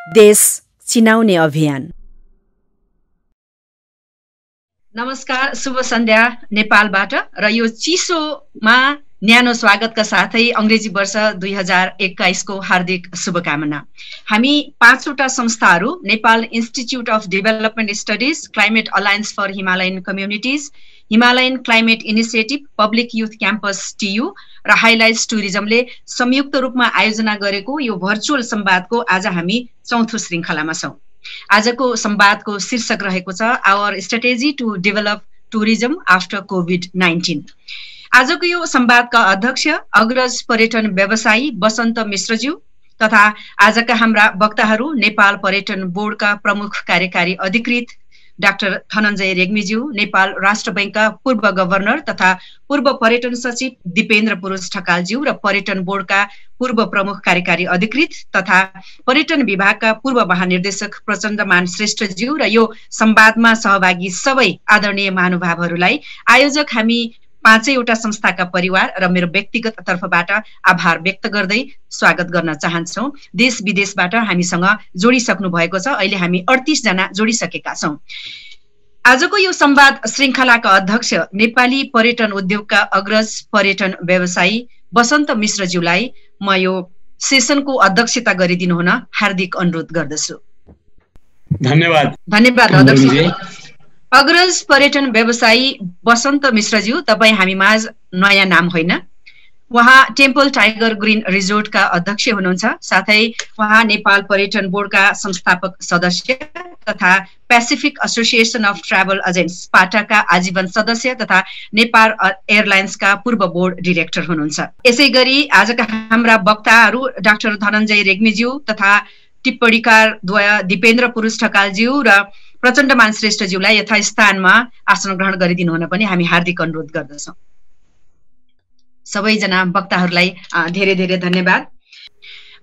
देश चिनाउने अभियान। नमस्कार, शुभ सन्ध्या नेपालबाट र यो चिसोमा न्यानो स्वागतका साथै अंग्रेजी वर्ष 2021 को हार्दिक शुभकामना। हामी 5 वटा संस्थाहरू Nepal institute of development studies, climate alliance for Himalayan communities, Himalayan climate initiative, public youth campus TU र हाइलाइट्स टुरिज्मले संयुक्त रूपमा आयोजना गरेको यो भर्चुअल संवादको आज हामी चौथो श्रृङ्खलामा छौं। आजको संवादको शीर्षक रहेको छ our strategy to develop tourism after कोभिड-19। आजको यो संवादका अध्यक्ष अग्रज पर्यटन व्यवसायी बसन्त मिश्रज्यू तथा आजका हाम्रा वक्ताहरू नेपाल पर्यटन बोर्डका प्रमुख कार्यकारी अधिकृत डाक्टर धनञ्जय रेग्मीज्यू, नेपाल राष्ट्र बैंकका पूर्व गभर्नर तथा पूर्व पर्यटन सचिव दिपेन्द्र पुरुष ढकालज्यू र पर्यटन बोर्डका पूर्व प्रमुख कार्यकारी अधिकृत तथा पर्यटन विभागका पूर्व महानिर्देशक प्रचण्डमान श्रेष्ठज्यू र यो संवादमा सहभागी सबै आदरणीय महानुभावहरूलाई आयोजक हामी 5 वटा संस्थाका परिवार र मेरो व्यक्तिगत तर्फबाट आभार व्यक्त गर्दै स्वागत गर्न चाहन्छौं। देश विदेशबाट हामीसँग जोडिसक्नु भएको छ। अहिले हामी 38 जना जोडिसकेका छौं। आजको यो संवाद श्रृङ्खलाका अध्यक्ष नेपाली पर्यटन उद्योगका अग्रज पर्यटन व्यवसायी बसन्त मिश्रज्यूलाई म यो सेसनको अध्यक्षता गरिदिनु हुन हार्दिक अनुरोध गर्दछु। धन्यवाद अध्यक्ष। अग्रज पर्यटन व्यवसायी बसन्त मिश्रज्यू, तपाई हामी माझ नयाँ नाम होइन। उहाँ टेम्पल टाइगर ग्रीन रिजोर्टका अध्यक्ष हुनुहुन्छ। साथै उहाँ नेपाल पर्यटन बोर्डका संस्थापक सदस्य तथा Pacific Association of Travel Agents पाटाका आजीवन सदस्य तथा नेपाल एयरलाइन्सका पूर्व बोर्ड डिरेक्टर हुनुहुन्छ। यसैगरी आजका हाम्रा वक्ताहरू डाक्टर धनञ्जय रेग्मीज्यू तथा टिप्पणीकार द्वय दिपेन्द्र पुरुष ढकालज्यू र प्रचण्डमान श्रेष्ठज्यूलाई यथास्थानमा आसन ग्रहण गरिदिनु हुन पनि हामी हार्दिक अनुरोध गर्दछौं। सबैजना वक्ताहरूलाई धेरै धेरै धन्यवाद।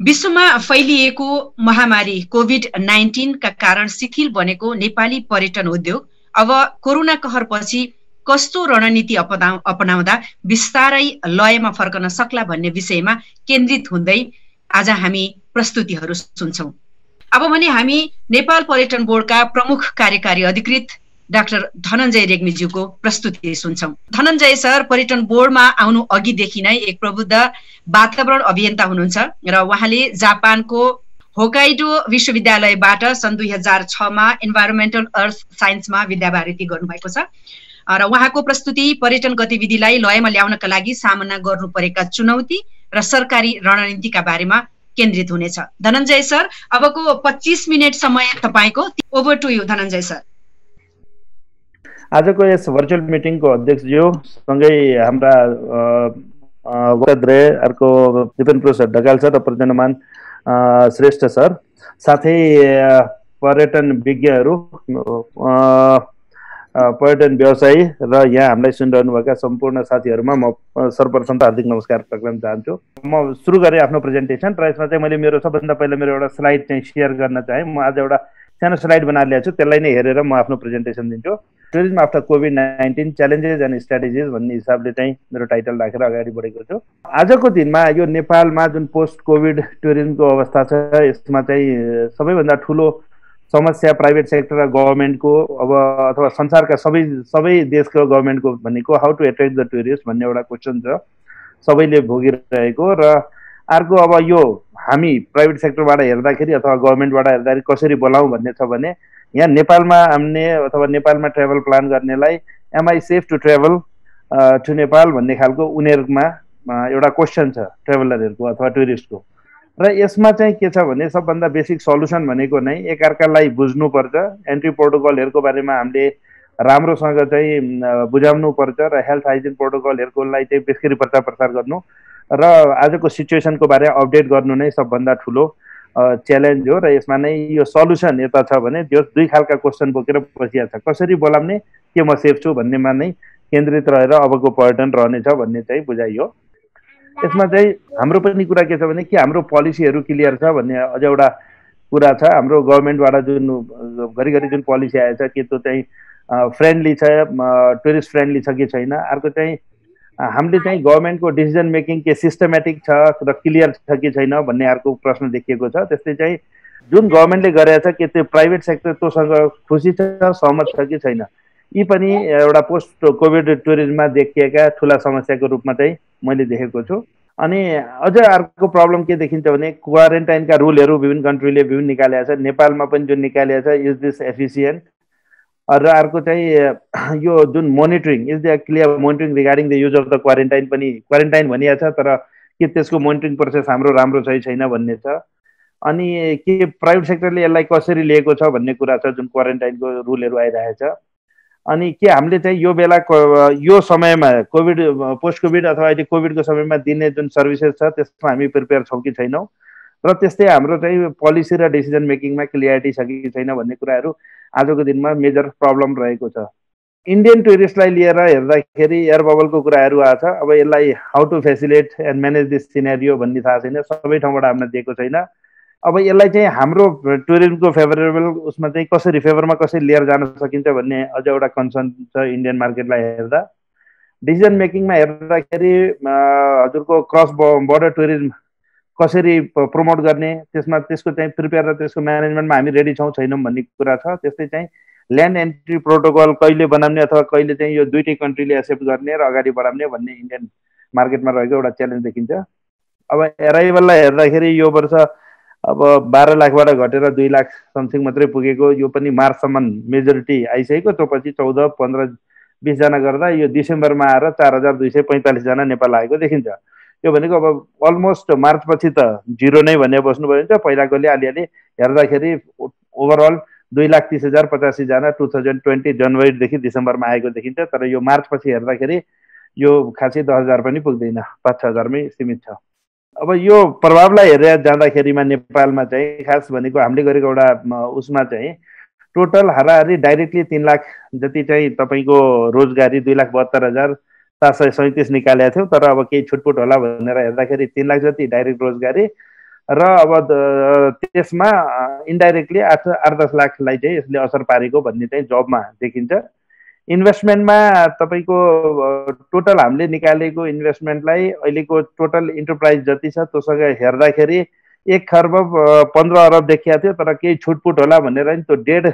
विश्वमा फैलिएको महामारी कोभिड-19 का कारण शिथिल बनेको नेपाली पर्यटन उद्योग अब कोरोना कहरपछि कस्तो रणनीति अपनाउँदा बिस्तारै लयमा फर्कन सक्ला भन्ने विषयमा केन्द्रित हुँदै आज हामी प्रस्तुतिहरू सुन्छौं। अब भने हामी नेपाल पर्यटन बोर्डका प्रमुख कार्यकारी अधिकृत डाक्टर धनञ्जय रेग्मीज्यूको प्रस्तुति सुन्छौं। धनञ्जय सर पर्यटन बोर्डमा आउनु अघिदेखि नै एक प्रबुद्ध वातावरण अभियन्ता हुनुहुन्छ र उहाँले जापानको होकाइडो विश्वविद्यालयबाट सन् 2006 मा इन्भाइरोमेन्टल अर्थ साइन्समा विद्यावारिधि गर्नुभएको छ र उहाँको प्रस्तुति पर्यटन गतिविधिलाई लयमा ल्याउनका लागि सामना गर्नु परेका चुनौती र सरकारी रणनीतिका बारेमा केन्द्रित हुनेछ। धनञ्जय सर, अबको 25 मिनट समय तपाईको। Over to you Dhananjay sir. आजको यस भर्चुअल मिटिङको अध्यक्ष ज्यू सँगै हाम्रा वक्ताद्वय अर्को दिपेन्द्र पुरुष ढकाल सर र प्रचण्डमान श्रेष्ठ सर, साथै पर्यटन विज्ञहरू, पर्यटन व्यवसायी र यहाँ हामीलाई सुनिरहनुभएका सम्पूर्ण साथीहरूमा म सर्वप्रथम त हार्दिक नमस्कार गर्न चाहन्छु। म सुरु गरेँ आफ्नो प्रेजेन्टेसन र यसमा चाहिँ मैले मेरो सबभन्दा पहिला मेरो एउटा स्लाइड चाहिँ सेयर गर्न चाहेँ। म आज एउटा सानो स्लाइड बनाएर ल्याएको छु, त्यसलाई नै हेरेर म आफ्नो प्रेजेन्टेसन दिन्छु। Tourism after COVID-19 challenges and strategies भन्ने हिसाबले चाहिँ मेरो टाइटल राखेर अगाडि बढेको छु। आजको दिनमा यो नेपालमा जुन पोस्ट कोभिड टुरिज्मको अवस्था छ, यसमा चाहिँ सबैभन्दा ठुलो समस्या प्राइभेट सेक्टर र गभर्मेन्टको अब अथवा संसारका सबै देशको गभर्मेन्टको भनेको how to attract the tourist भन्ने एउटा क्वेसन छ सबैले भोगिरहेको। र अर्को अब यो हामी प्राइभेट सेक्टरबाट हेर्दाखेरि अथवा गभर्मेन्टबाट हेर्दाखेरि कसरी बोलाउँ भन्ने छ भने यहाँ नेपालमा आउने अथवा नेपालमा ट्राभल प्लान गर्नेलाई am I safe to travel to Nepal भन्ने खालको उनीहरूमा एउटा क्वेसन छ ट्राभलरहरूको अथवा टुरिस्टको। र यसमा चाहिँ के छ भने सबभन्दा बेसिक सल्युसन भनेको नै एकअर्कालाई बुझ्नुपर्छ, एन्ट्री प्रोटोकलहरूको बारेमा हामीले राम्रोसँग चाहिँ बुझाउनु पर्छ र हेल्थ हाइजिन प्रोटोकलहरूलाई चाहिँ बेसरी प्रचार प्रसार गर्नु र आजको सिचुएसनको बारेमा अपडेट गर्नु नै सबभन्दा ठुलो च्यालेन्ज हो। र यसमा नै यो सल्युसन यता छ भने त्यो दुई खालका क्वेसन बोकेर बसिया छ, कसरी बोलाउने, के म सेफ छु भन्नेमा नै केन्द्रित रहेर अबको पर्यटन रहनेछ भन्ने चाहिँ बुझाइ हो। यसमा चाहिँ हाम्रो पनि कुरा के छ भने कि हाम्रो पोलिसीहरू क्लियर छ भन्ने अझ एउटा कुरा छ। हाम्रो गभर्मेन्टबाट जुन घरिघरि जुन पोलिसी आएछ कि त्यो चाहिँ फ्रेन्डली छ, टुरिस्ट फ्रेन्डली छ कि छैन। अर्को चाहिँ हामीले चाहिँ गभर्मेन्टको डिसिजन मेकिङ के सिस्टमेटिक छ र क्लियर छ कि छैन भन्ने अर्को प्रश्न देखिएको छ। त्यस्तै चाहिँ जुन गभर्मेन्टले गरेछ के त्यो प्राइभेट सेक्टर तोसँग खुसी छ, सहमत छ कि छैन, यी पनि एउटा पोस्ट कोभिड टुरिज्ममा देखिएका ठुला समस्याको रूपमा चाहिँ मैले देखेको छु। अनि अझ अर्को प्रब्लम के देखिन्छ भने क्वारेन्टाइनका रुलहरू विभिन्न कन्ट्रीले विभिन्न निकालेको छ, नेपालमा पनि जुन निकालेको छ, इज दिस एफिसिएन्ट? र अर्को चाहिँ यो जुन monitoring, is the clear monitoring regarding the use of the quarantine पनि, क्वारेन्टाइन भनिएको छ तर के त्यसको मोनिटरिङ प्रोसेस हाम्रो राम्रो छ छैन भन्ने छ। अनि के प्राइभेट सेक्टरले यसलाई कसरी लिएको छ भन्ने कुरा छ, जुन क्वारेन्टाइनको रुलहरू आइरहेछ। अनि के हामीले चाहिँ यो बेला यो समयमा कोभिड पोस्ट कोभिड अथवा अहिले कोभिडको समयमा दिने जुन सर्भिसेस छ त्यसमा हामी प्रिपेयर छौँ कि छैनौँ, र त्यस्तै हाम्रो चाहिँ पोलिसी र डिसिजन मेकिङमा क्लियरिटी छ कि छैन भन्ने कुराहरू आजको दिनमा मेजर प्रब्लम रहेको छ। इन्डियन टुरिस्टलाई लिएर हेर्दाखेरि एयर बबलको कुराहरू आएको छ। अब यसलाई how to facilitate and manage this scenario भन्ने थाहा छैन, सबै ठाउँबाट हामीलाई दिएको छैन। अब यसलाई चाहिँ हाम्रो टुरिज्मको फेभरेबल उसमा चाहिँ कसरी फेभरमा कसरी लिएर जान सकिन्छ भन्ने अझ एउटा कन्सर्न छ इन्डियन मार्केटलाई हेर्दा। डिसिजन मेकिङमा हेर्दाखेरि हजुरको क्रस बोर्डर टुरिज्म कसरी प्रमोट गर्ने, त्यसमा त्यसको चाहिँ प्रिपेयर र त्यसको म्यानेजमेन्टमा हामी रेडी छौँ छैनौँ भन्ने कुरा छ। त्यस्तै चाहिँ ल्यान्ड एन्ट्री प्रोटोकल कहिले बनाउने अथवा कहिले चाहिँ यो दुईटै कन्ट्रीले एक्सेप्ट गर्ने र अगाडि बढाउने भन्ने इन्डियन मार्केटमा रहेको एउटा च्यालेन्ज देखिन्छ। अब एराइभललाई हेर्दाखेरि यो वर्ष अब 12 लाखबाट घटेर 2 लाख समथिङ मात्रै पुगेको, यो पनि मार्चसम्म मेजोरिटी आइसकेको, त्यो पछि 14, 15, 20 जना गर्दा यो डिसेम्बरमा आएर 4245 जना नेपाल आएको देखिन्छ। यो भनेको अब अलमोस्ट मार्च पछि त जिरो नै भने बस्नुभयो भने पहिलाकोले अलिअलि हेर्दाखेरि ओभरअल 2,30,085 जना 2020 जनवरीदेखि डिसेम्बरमा आएको देखिन्छ। तर यो मार्च पछि हेर्दाखेरि यो खासै 10,000 पनि पुग्दैन, 5-6 हजारमै सीमित छ। अब यो प्रभावलाई हेरेर जाँदाखेरिमा नेपालमा चाहिँ खास भनेको हामीले गरेको एउटा उसमा चाहिँ टोटल हाराहारी डाइरेक्टली 3 लाख जति चाहिँ तपाईँको रोजगारी 2,72,737 निकालेका थियौँ। तर अब केही छुटपुट होला भनेर हेर्दाखेरि 3 लाख जति डाइरेक्ट रोजगारी र अब त्यसमा इन्डाइरेक्टली 8-10 लाखलाई चाहिँ यसले असर पारेको भन्ने चाहिँ जबमा देखिन्छ। इन्भेस्टमेन्टमा तपाईँको टोटल हामीले निकालेको इन्भेस्टमेन्टलाई अहिलेको टोटल इन्टरप्राइज जति छ त्योसँग हेर्दाखेरि 1 खर्ब 15 अरब देखिएको थियो। तर केही छुटपुट होला भनेर नि त्यो 1.5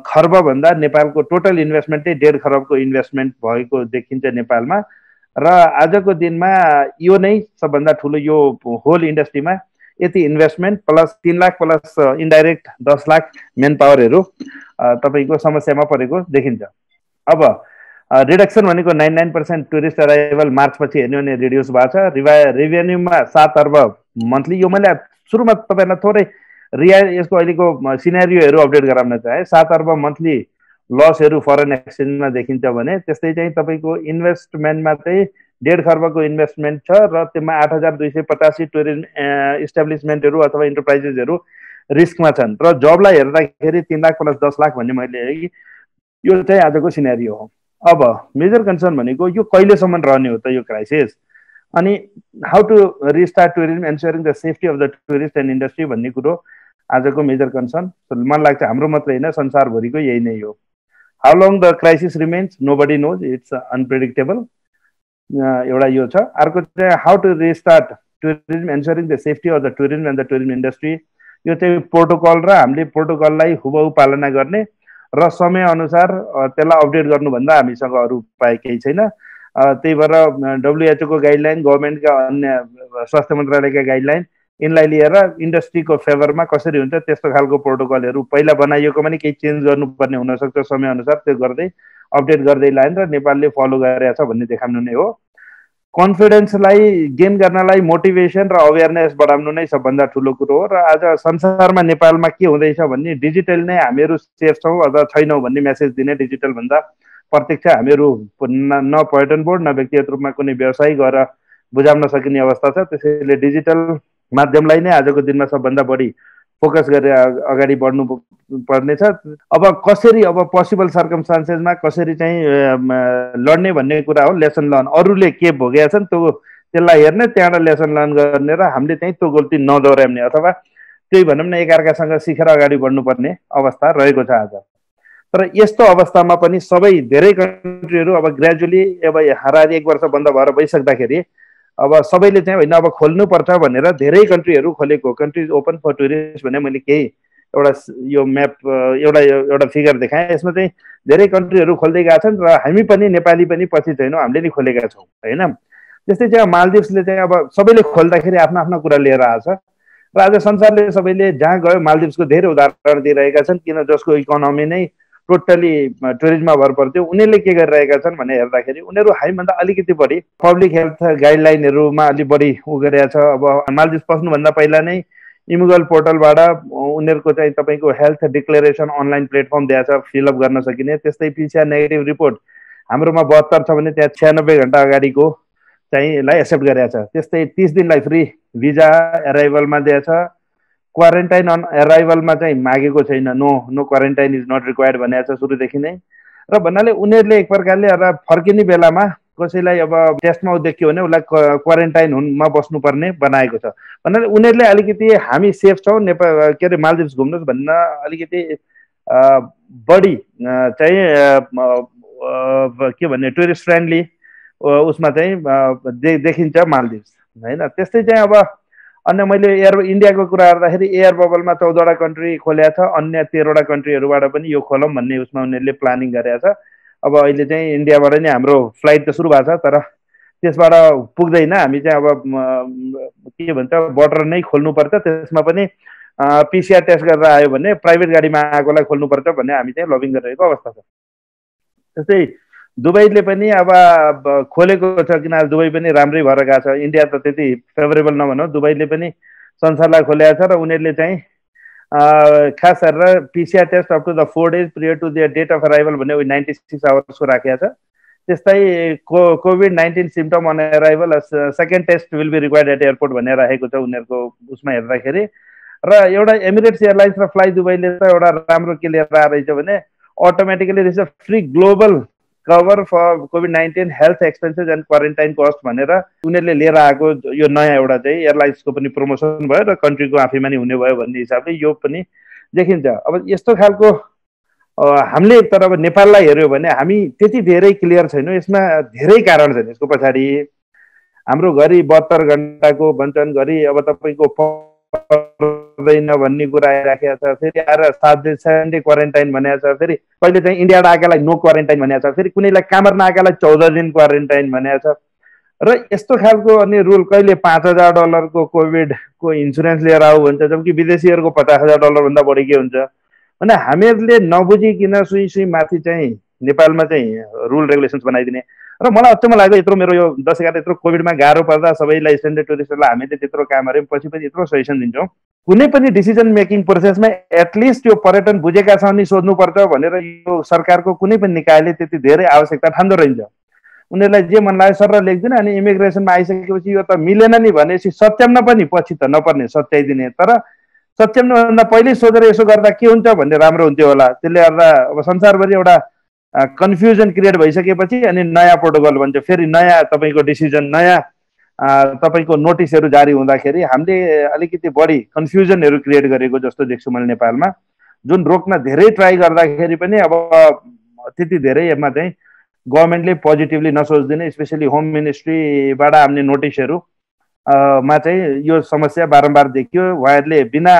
खर्बभन्दा नेपालको टोटल इन्भेस्टमेन्टै 1.5 खरबको इन्भेस्टमेन्ट भएको देखिन्छ नेपालमा। र आजको दिनमा यो नै सबभन्दा ठुलो यो होल इन्डस्ट्रीमा यति investment plus 3 lakh plus indirect 10 lakh मेन पावरहरू तपाईँको समस्यामा परेको देखिन्छ। अब रिडक्सन भनेको 99% टुरिस्ट अराइभल मार्च पछि हेर्ने भने रिड्युस भएको छ। रेभेन्यूमा 7 अर्ब मन्थली, यो मैले सुरुमा तपाईँलाई थोरै यसको अहिलेको सिनेरियोहरू अपडेट गराउन चाहे। 7 अर्ब मन्थली लसहरू फरेन एक्सचेन्जमा देखिन्छ भने त्यस्तै चाहिँ तपाईँको इन्भेस्टमेन्टमा चाहिँ 1.5 खर्बको इन्भेस्टमेन्ट छ र त्यसमा 8,285 टुरिज्म इस्टाब्लिसमेन्टहरू अथवा इन्टरप्राइजेसहरू रिस्कमा छन्। र जबलाई हेर्दाखेरि 3 लाख प्लस 10 लाख भन्ने मैले यो चाहिँ आजको सिनेरियो हो। अब मेजर कन्सर्न भनेको यो कहिलेसम्म रहने हो त यो क्राइसिस, अनि how to restart tourism ensuring the safety of the tourist and industry भन्ने कुरो आजको मेजर कन्सर्न। मलाई लाग्छ हाम्रो मात्रै होइन संसारभरिको यही नै हो। How long the crisis remains nobody knows, it's unpredictable, एउटा यो छ। अर्को चाहिँ how to restart tourism ensuring the safety of the tourism and the tourism industry, यो चाहिँ प्रोटोकल र हामीले प्रोटोकललाई हुबहु पालना गर्ने र समयअनुसार त्यसलाई अपडेट गर्नुभन्दा हामीसँग अरू उपाय केही छैन। त्यही भएर WHO को गाइडलाइन, गभर्मेन्टका अन्य स्वास्थ्य मन्त्रालयका गाइडलाइन, यिनलाई लिएर इन्डस्ट्रीको फेभरमा कसरी हुन्छ त्यस्तो खालको प्रोटोकलहरू पहिला बनाइएको पनि केही चेन्ज गर्नुपर्ने हुनसक्छ समयअनुसार, त्यो गर्दै अपडेट गर्दै लाइन र नेपालले फलो गरेको छ भन्ने देखाउनु नै हो। कन्फिडेन्सलाई गेन गर्नलाई मोटिभेसन र अवेरनेस बढाउनु नै सबभन्दा ठुलो कुरो हो। र आज संसारमा नेपालमा के हुँदैछ भन्ने डिजिटल नै हामीहरू सेफ छौँ अथवा छैनौँ भन्ने मेसेज दिने, डिजिटल भन्दा प्रत्यक्ष हामीहरू न पर्यटन बोर्ड न व्यक्तिगत रूपमा कुनै व्यवसाय गएर बुझाउन सकिने अवस्था छ। त्यसैले डिजिटल माध्यमलाई नै आजको दिनमा सबभन्दा बढी फोकस गरेर अगाडि बढ्नु पर्नेछ। अब कसरी, अब पोसिबल सर्कमस्टान्सेसमा कसरी चाहिँ लड्ने भन्ने कुरा हो। लेसन लर्न, अरूले के भोगेका छन् त्यसलाई हेर्ने, त्यहाँबाट लेसन लर्न गर्ने र हामीले चाहिँ त्यो गल्ती नदोहोऱ्याउने अथवा त्यही भनौँ न एकअर्कासँग सिकेर अगाडि बढ्नुपर्ने अवस्था रहेको छ आज। तर यस्तो अवस्थामा पनि सबै धेरै कन्ट्रीहरू अब ग्रेजुअली अब हाराहारी 1 वर्ष बन्द भएर भइसक्दाखेरि अब सबैले चाहिँ होइन अब खोल्नुपर्छ भनेर धेरै कन्ट्रीहरू खोलेको, कन्ट्रिज ओपन फर टुरिस्ट भने मैले केही एउटा यो म्याप एउटा फिगर देखाएँ। यसमा चाहिँ धेरै कन्ट्रीहरू खोल्दै गएका छन् र हामी पनि नेपाली पनि पछि छैनौँ, हामीले नि खोलेका छौँ होइन। त्यस्तै चाहिँ मालदिभ्सले चाहिँ अब सबैले खोल्दाखेरि आफ्नो आफ्नो कुरा लिएर आएछ र आज संसारले सबैले जहाँ गयो मालदिभ्सको धेरै उदाहरण दिइरहेका छन्, किन जसको इकोनोमी नै टोटली टुरिज्ममा भर पर्थ्यो। उनीहरूले के गरिरहेका छन् भने हेर्दाखेरि उनीहरू हामीभन्दा अलिकति बढी पब्लिक हेल्थ गाइडलाइनहरूमा अलिक बढी उ गरेका छ। अब मालदिभ्स पस्नुभन्दा पहिला नै इमुगल पोर्टलबाट उनीहरूको चाहिँ तपाईँको हेल्थ डिक्लेरेसन अनलाइन प्लेटफर्म दिएको छ, फिलअप गर्न सकिने। त्यस्तै पिसिआर नेगेटिभ रिपोर्ट हाम्रोमा 72 छ भने त्यहाँ 96 घन्टा अगाडिको चाहिँ लाई एक्सेप्ट गरेको छ। त्यस्तै 30 दिनलाई फ्री भिजा एराइभलमा दिएको छ। क्वारेन्टाइन अन एराइभलमा चाहिँ मागेको छैन, no quarantine is not required भनेको छ सुरुदेखि नै। र भन्नाले उनीहरूले एक प्रकारले फर्किने बेलामा कसैलाई अब टेस्टमा देखियो भने उसलाई क्वारेन्टाइनमा बस्नुपर्ने बनाएको छ। भन्नाले उनीहरूले अलिकति हामी सेफ छौँ नेपाल के अरे मालदिभ्स घुम्नुहोस् भन्न अलिकति बढी चाहिँ के भन्ने टुरिस्ट फ्रेन्डली उसमा चाहिँ देखिन्छ मालदिभ्स होइन। त्यस्तै चाहिँ अब अन्य मैले इन्डियाको कुरा गर्दाखेरि एयर बबलमा 14वटा कन्ट्री खोलेको छ, अन्य 13वटा कन्ट्रीहरूबाट पनि यो खोलौँ भन्ने उसमा उनीहरूले प्लानिङ गरेको छ। अब अहिले चाहिँ इन्डियाबाट नै हाम्रो फ्लाइट त सुरु भएको छ, तर त्यसबाट पुग्दैन। हामी चाहिँ अब के भन्छ बोर्डर नै खोल्नुपर्छ, त्यसमा पनि पिसिआर टेस्ट गरेर आयो भने प्राइभेट गाडीमा आएकोलाई खोल्नुपर्छ भन्ने हामी चाहिँ लबिङ गरिरहेको अवस्था छ। त्यस्तै दुबईले पनि अब खोलेको छ, किन दुबई पनि राम्रै भएर गएको छ। इन्डिया त त्यति फेभरेबल नभनौँ, दुबईले पनि संसारलाई खोलेको छ र उनीहरूले चाहिँ खास गरेर PCR test up to the 4 days prior to the date of arrival भन्ने 96 आवर्सको राखेको छ। त्यस्तै कोभिड-19 symptom on arrival second test will be required at airport भनेर राखेको छ उनीहरूको उसमा हेर्दाखेरि। र एउटा एमिरेट्स एयरलाइन्स र फ्लाइ दुबईले त एउटा राम्रो के लिएर आएछ भने automatically this a free global cover for कोभिड-19 health expenses and quarantine cost भनेर उनीहरूले लिएर आएको यो नयाँ एउटा चाहिँ एयरलाइन्सको पनि प्रमोसन भयो र कन्ट्रीको आफैमा नि हुने भयो भन्ने हिसाबले यो पनि देखिन्छ। अब यस्तो खालको हामीले तर अब नेपाललाई हेऱ्यो भने हामी त्यति धेरै क्लियर छैनौँ। यसमा धेरै कारण छन् यसको पछाडि। हाम्रो घरि 72 घन्टाको भन्छन्, घरि अब तपाईँको पर्दैन भन्ने कुरा आइराखेको छ, फेरि आएर 7 डे क्वारेन्टाइन भनेको छ, फेरि कहिले चाहिँ इन्डियाबाट आएकालाई नो क्वारेन्टाइन भनेको छ, फेरि कुनैलाई कामर नआएकालाई 14 दिन क्वारेन्टाइन भनेको छ। र यस्तो खालको अनि रुल कहिले $5,000 कोभिडको इन्सुरेन्स लिएर आऊ भन्छ, जबकि विदेशीहरूको $50,000 भन्दा बढी के हुन्छ भने हामीहरूले नबुझिकन सुई माथि चाहिँ नेपालमा चाहिँ रुल रेगुलेसन्स बनाइदिने। र मलाई अचम्म लाग्यो, यत्रो मेरो यो 10-11 यत्रो कोभिडमा गाह्रो पर्दा सबैलाई स्ट्यान्डर्ड टुरिस्टहरूलाई हामीले त्यत्रो काम गऱ्यौँ, पछि पनि यत्रो सजेसन दिन्छौँ। कुनै पनि डिसिजन मेकिङ प्रोसेसमा एटलिस्ट यो पर्यटन बुझेका छन् नि सोध्नुपर्छ भनेर यो सरकारको कुनै पनि निकायले त्यति धेरै आवश्यकता ठान्दो रहन्छ। उनीहरूलाई जे मन लाग्यो सर लेख्दिन, अनि इमिग्रेसनमा आइसकेपछि यो त मिलेन नि भनेपछि सच्याउन पनि पछि त नपर्ने सच्याइदिने। तर सच्याउनुभन्दा पहिल्यै सोधेर यसो गर्दा के हुन्छ भन्ने राम्रो हुन्थ्यो होला। त्यसले गर्दा अब संसारभरि एउटा कन्फ्युजन क्रिएट भइसकेपछि अनि नयाँ प्रोटोकल भन्छ, फेरि नयाँ तपाईँको डिसिजन, नयाँ तपाईँको नोटिसहरू जारी हुँदाखेरि हामीले अलिकति बढी कन्फ्युजनहरू क्रिएट गरेको जस्तो देख्छु मैले नेपालमा, जुन रोक्न धेरै ट्राई गर्दाखेरि पनि अब त्यति धेरै यसमा चाहिँ गभर्मेन्टले पोजिटिभली नसोच्दिने। स्पेसली होम मिनिस्ट्रीबाट आउने नोटिसहरू मा चाहिँ यो समस्या बारम्बार देखियो। उहाँहरूले बिना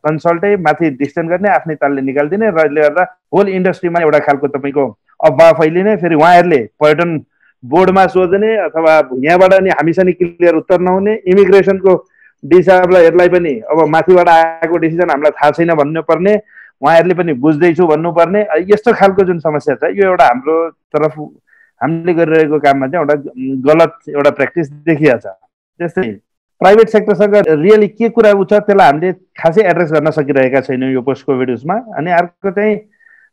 कन्सल्टै माथि डिसिजन गर्ने, आफ्नै तालले निकालिदिने र यसले गर्दा होल इन्डस्ट्रीमा एउटा खालको तपाईँको अफवाह फैलिने। फेरि उहाँहरूले पर्यटन बोर्डमा सोध्ने अथवा यहाँबाट नि हामीसँग क्लियर उत्तर नहुने, इमिग्रेसनको डिसाबलाई पनि अब माथिबाट आएको डिसिजन हामीलाई थाहा छैन भन्नुपर्ने, उहाँहरूले पनि बुझ्दैछु भन्नुपर्ने। यस्तो खालको जुन समस्या छ यो एउटा हाम्रो तरफ हामीले गरिरहेको काममा चाहिँ एउटा गलत एउटा प्र्याक्टिस देखिया छ। त्यस्तै प्राइभेट सेक्टरसँग रियली के कुरा छ त्यसलाई हामीले खासै एड्रेस गर्न सकिरहेका छैनौँ यो पोस्ट कोभिड उसमा। अनि अर्को चाहिँ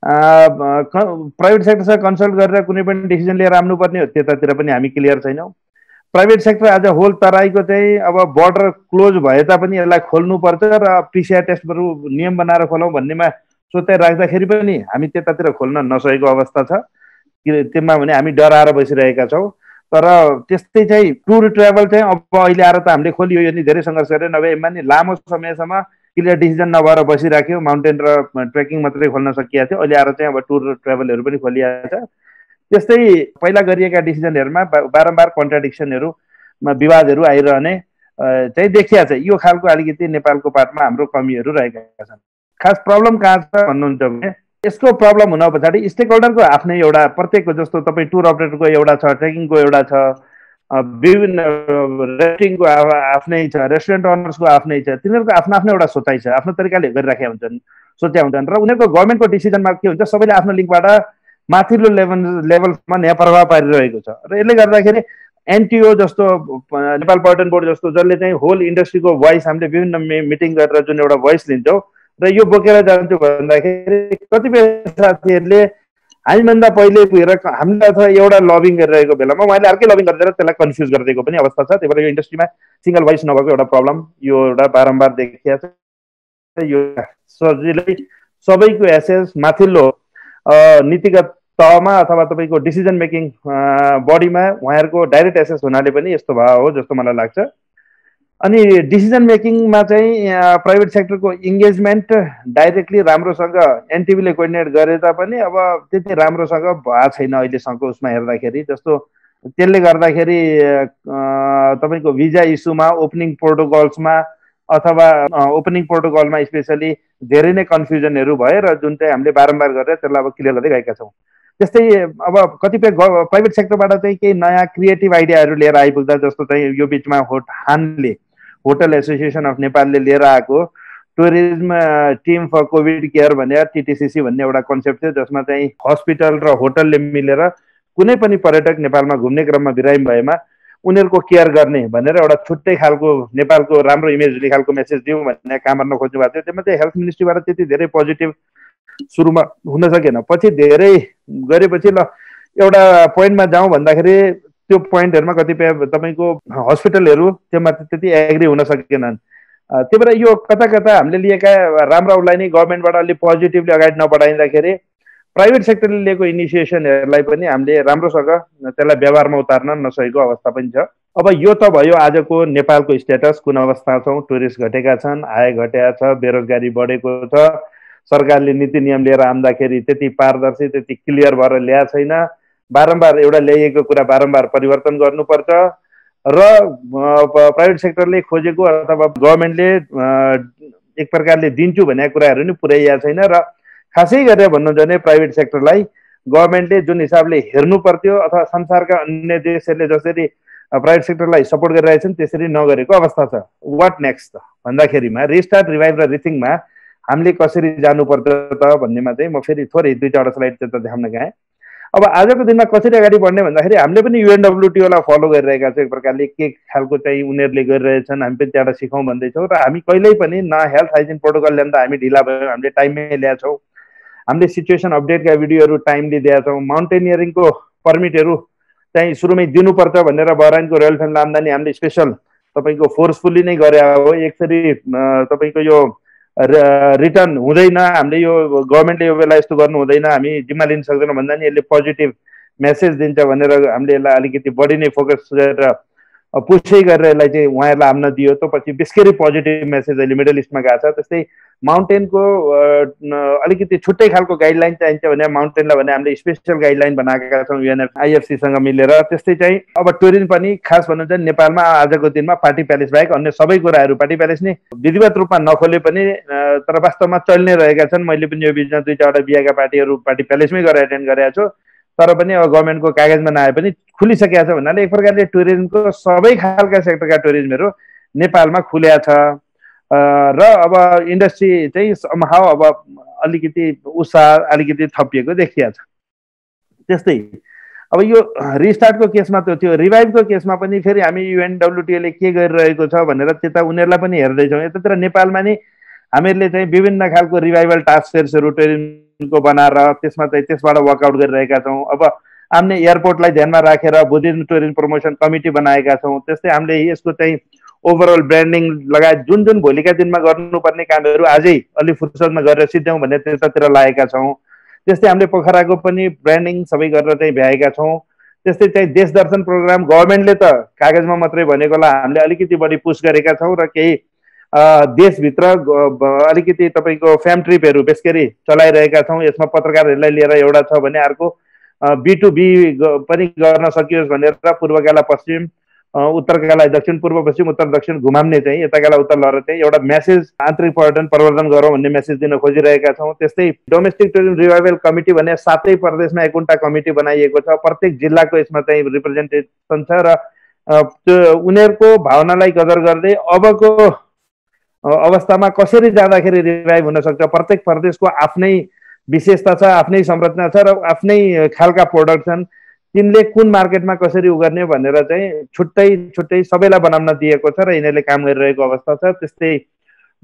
प्राइभेट सेक्टरसँग कन्सल्ट गरेर कुनै पनि डिसिजन लिएर आउनुपर्ने हो, त्यतातिर पनि हामी क्लियर छैनौँ। प्राइभेट सेक्टर आज होल तराईको चाहिँ अब बोर्डर क्लोज भए तापनि यसलाई खोल्नुपर्छ र पिसिआर टेस्टहरू नियम बनाएर खोलौँ भन्नेमा सोचाइ राख्दाखेरि पनि हामी त्यतातिर खोल्न नसकेको अवस्था छ। त्यसमा भने हामी डराएर बसिरहेका छौँ। तर त्यस्तै चाहिँ टुर ट्राभल चाहिँ अब अहिले आएर त हामीले खोलियो, यो नि धेरै सङ्घर्ष गरेर नभए यसमा नि लामो समयसम्म क्लियर डिसिजन नभएर बसिराख्यो, माउन्टेन र ट्रेकिङ मात्रै खोल्न सकिएको थियो। अहिले आएर चाहिँ अब टुर ट्राभलहरू पनि खोलिएको छ। त्यस्तै पहिला गरिएका डिसिजनहरूमा बारम्बार कन्ट्राडिक्सनहरू विवादहरू आइरहने चाहिँ देखिया छ। यो खालको अलिकति नेपालको पार्टमा हाम्रो कमीहरू रहेका छन्। खास प्रब्लम कहाँ छ भन्नुहुन्छ भने यसको प्रब्लम हुन पछाडि स्टेक होल्डरको आफ्नै एउटा प्रत्येकको जस्तो तपाईँ टुर अपरेटरको एउटा छ, ट्रेकिङको एउटा छ, विभिन्न रेस्टिङको आफ्नै छ, रेस्टुरेन्ट ओनर्सको आफ्नै छ, तिनीहरूको आफ्नो आफ्नो एउटा सोचाइ छ, आफ्नो तरिकाले गरिराखेका हुन्छन्, सोच्या हुन्छन्। र उनीहरूको गभर्मेन्टको डिसिजनमा के हुन्छ, सबैले आफ्नो लिङ्कबाट माथिल्लो लेभलसम्म यहाँ प्रभाव पारिरहेको छ। र यसले गर्दाखेरि एनटिओ जस्तो नेपाल पर्यटन बोर्ड जस्तो जसले चाहिँ होल इन्डस्ट्रीको भोइस हामीले विभिन्न मिटिङ गरेर जुन एउटा भोइस लिन्छौँ र यो बोकेर जान्छु भन्दाखेरि कतिपय साथीहरूले हामीभन्दा पहिले पुगेर हामीले अथवा एउटा लबिङ गरिरहेको बेलामा उहाँले अर्कै लबिङ गरेर त्यसलाई कन्फ्युज गरिदिएको पनि अवस्था छ। त्यही भएर यो इन्डस्ट्रीमा सिङ्गल भोइस नभएको एउटा प्रब्लम यो एउटा बारम्बार देखिया छ। यो सजिलै सबैको एसेस माथिल्लो नीतिगत तहमा अथवा तपाईँको डिसिजन मेकिङ बडीमा उहाँहरूको डाइरेक्ट एसेस हुनाले पनि यस्तो भयो हो जस्तो मलाई लाग्छ। अनि डिसिजन मेकिङमा चाहिँ प्राइभेट सेक्टरको इङ्गेजमेन्ट डाइरेक्टली राम्रोसँग एनटिभीले कोअर्डिनेट गरे तापनि अब त्यति राम्रोसँग भएको छैन अहिलेसम्मको उसमा हेर्दाखेरि। जस्तो त्यसले गर्दाखेरि तपाईँको भिजा इस्युमा ओपनिङ प्रोटोकल्समा अथवा ओपनिङ प्रोटोकलमा स्पेसली धेरै नै कन्फ्युजनहरू भयो र जुन चाहिँ हामीले बारम्बार गरेर त्यसलाई अब क्लियर गर्दै गएका छौँ। त्यस्तै अब कतिपय प्राइभेट सेक्टरबाट चाहिँ केही नयाँ क्रिएटिभ आइडियाहरू लिएर आइपुग्दा, जस्तो चाहिँ यो बिचमा हानले होटल एसोसिएसन अफ नेपालले लिएर आएको tourism team for covid care भनेर टिटिसिसी भन्ने एउटा कन्सेप्ट थियो, जसमा चाहिँ हस्पिटल र होटलले मिलेर कुनै पनि पर्यटक नेपालमा घुम्ने क्रममा बिरामी भएमा उनीहरूको केयर गर्ने भनेर एउटा छुट्टै खालको नेपालको राम्रो इमेज हुने खालको मेसेज दिउँ भन्ने काम गर्न खोज्नु भएको थियो। त्यसमा चाहिँ हेल्थ मिनिस्ट्रीबाट त्यति धेरै पोजिटिभ सुरुमा हुन सकेन। पछि धेरै गरेपछि ल एउटा पोइन्टमा जाउँ भन्दाखेरि त्यो पोइन्टहरूमा कतिपय तपाईँको हस्पिटलहरू त्योमा त्यति एग्री हुन सकेनन्। त्यही भएर यो कता कता हामीले लिएका राम्रालाई नै गभर्मेन्टबाट अलिक पोजिटिभली अगाडि नबढाइँदाखेरि प्राइभेट सेक्टरले लिएको इनिसिएसनहरूलाई पनि हामीले राम्रोसँग त्यसलाई व्यवहारमा उतार्न नसकेको अवस्था पनि छ। अब यो त भयो आजको नेपालको स्टेटस, कुन अवस्था छौँ, टुरिस्ट घटेका छन्, आय घटेका छ, बेरोजगारी बढेको छ, सरकारले नीति नियम लिएर आउँदाखेरि त्यति पारदर्शी त्यति क्लियर भएर ल्याएको छैन, बारम्बार एउटा ल्याइएको कुरा बारम्बार परिवर्तन गर्नुपर्छ र प्राइभेट सेक्टरले खोजेको अथवा गभर्मेन्टले एक प्रकारले दिन्छु भनेको कुराहरू नि पुर्याइएको छैन। र खासै गरेर भन्नु भने प्राइभेट सेक्टरलाई गभर्मेन्टले जुन हिसाबले हेर्नु पर्थ्यो अथवा संसारका अन्य देशहरूले जसरी प्राइभेट सेक्टरलाई सपोर्ट गरिरहेछन् त्यसरी नगरेको अवस्था छ। वाट नेक्स्ट भन्दाखेरिमा रिस्टार्ट, रिभाइभ र रिथिङमा हामीले कसरी जानुपर्छ त भन्नेमा चाहिँ म फेरि थोरै 2-4 स्लाइड चाहिँ देखाउन गएँ। अब आजको दिनमा कसरी अगाडि बढ्ने भन्दाखेरि हामीले पनि युएनडब्ल्युटिओलाई फलो गरिरहेका छौँ। एक प्रकारले के खालको चाहिँ उनीहरूले गरिरहेछन् हामी पनि त्यहाँबाट सिकौँ भन्दैछौँ। र हामी कहिल्यै पनि न हेल्थ हाइजिन प्रोटोकल ल्याउँदा हामी ढिला भयौँ, हामीले टाइममै ल्याएछौँ। हामीले सिचुएसन अपडेटका भिडियोहरू टाइमली दिएका छौँ। माउन्टेनियरिङको पर्मिटहरू चाहिँ सुरुमै दिनुपर्छ भनेर बहराइनको रोयल फ्यामिली आम्दानी हामीले स्पेसल तपाईँको फोर्सफुल्ली नै गरे हो। एकचोटि तपाईँको यो रिटर्न हुँदैन, हामीले यो गभर्मेन्टले यो बेला यस्तो गर्नु हुँदैन, हामी जिम्मा लिन सक्दैनौँ भन्दा नि यसले पोजिटिभ मेसेज दिन्छ भनेर हामीले यसलाई अलिकति बढी नै फोकस गरेर पुसै गरेर यसलाई चाहिँ उहाँहरूलाई आम्न दियो। त पछि बिस्केरै पोजिटिभ मेसेज अहिले मिडल इस्टमा गएको छ। त्यस्तै माउन्टेनको अलिकति छुट्टै खालको गाइडलाइन चाहिन्छ भने माउन्टेनलाई भने हामीले स्पेसल गाइडलाइन बनाएका छौँ IFC-सँग मिलेर। त्यस्तै चाहिँ अब टुरिज्म पनि खास भन्नु चाहिँ नेपालमा आजको दिनमा पार्टी प्यालेस बाहेक अन्य सबै कुराहरू पार्टी प्यालेस नै विधिवत रूपमा नखोले पनि तर वास्तवमा चलि नै रहेका छन्। मैले पनि यो बिचमा 2-4वटा बिहाका पार्टीहरू पार्टी प्यालेसमै गएर एटेन्ड गरेका छु, तर पनि अब गभर्मेन्टको कागजमा नआए पनि खुलिसकेका छ भन्नाले एक प्रकारले टुरिज्मको सबै खालका सेक्टरका टुरिज्महरू नेपालमा खुल्या छ। र अब इन्डस्ट्री चाहिँ समहाउ अब अलिकति उत्साह अलिकति थपिएको देखिया छ। त्यस्तै अब यो रिस्टार्टको केसमा त थियो, रिभाइभको केसमा पनि फेरि हामी युएनडब्ल्युटिओले के गरिरहेको छ भनेर त्यता उनीहरूलाई पनि हेर्दैछौँ। यतातिर नेपालमा नि हामीहरूले चाहिँ विभिन्न खालको रिभाइभल टास्क फोर्सहरू टुरिज्मको बनाएर त्यसमा चाहिँ त्यसबाट वर्कआउट गरिरहेका छौँ। अब हामीले एयरपोर्टलाई ध्यानमा राखेर बुद्धिज्म टुरिज्म प्रमोसन कमिटी बनाएका छौँ। त्यस्तै हामीले यसको चाहिँ ओभरअल ब्रान्डिङ लगायत जुन जुन भोलिका दिनमा गर्नुपर्ने कामहरू आजै अलि फुर्सदमा गरेर सिद्ध्याउँ भन्ने त्यतातिर लागेका छौँ। त्यस्तै हामीले पोखराको पनि ब्रान्डिङ सबै गरेर चाहिँ भ्याएका छौँ। त्यस्तै चाहिँ देश दर्शन प्रोग्राम गभर्मेन्टले त कागजमा मात्रै भनेकोलाई हामीले अलिकति बढी पुस गरेका छौँ र केही देशभित्र अलिकति तपाईँको फ्याम ट्रिपहरू बेसगरी चलाइरहेका छौँ। यसमा पत्रकारहरूलाई लिएर एउटा छ भने अर्को B2B पनि गर्न सकियोस् भनेर पूर्वकाला पश्चिम उत्तरकालाई दक्षिण पूर्व पश्चिम उत्तर दक्षिण घुमाउने चाहिँ यताकालाई उत्तर लहर चाहिँ एउटा मेसेज आन्तरिक पर्यटन प्रवर्धन गरौँ भन्ने मेसेज दिन खोजिरहेका छौँ। त्यस्तै डोमेस्टिक टुरिज्म रिभाइभल कमिटी भन्ने 7 प्रदेशमा 1 कमिटी बनाइएको छ। प्रत्येक जिल्लाको यसमा चाहिँ रिप्रेजेन्टेसन छ र त्यो उनीहरूको भावनालाई कदर गर्दै अबको अवस्थामा कसरी जाँदाखेरि रिभाइभ हुन सक्छ, प्रत्येक प्रदेशको आफ्नै विशेषता छ, आफ्नै संरचना छ र आफ्नै खालका प्रोडक्ट छन्, तिनले कुन मार्केटमा कसरी उगर्ने भनेर चाहिँ छुट्टै छुट्टै सबैलाई बनाउन दिएको छ र यिनीहरूले काम गरिरहेको अवस्था छ। त्यस्तै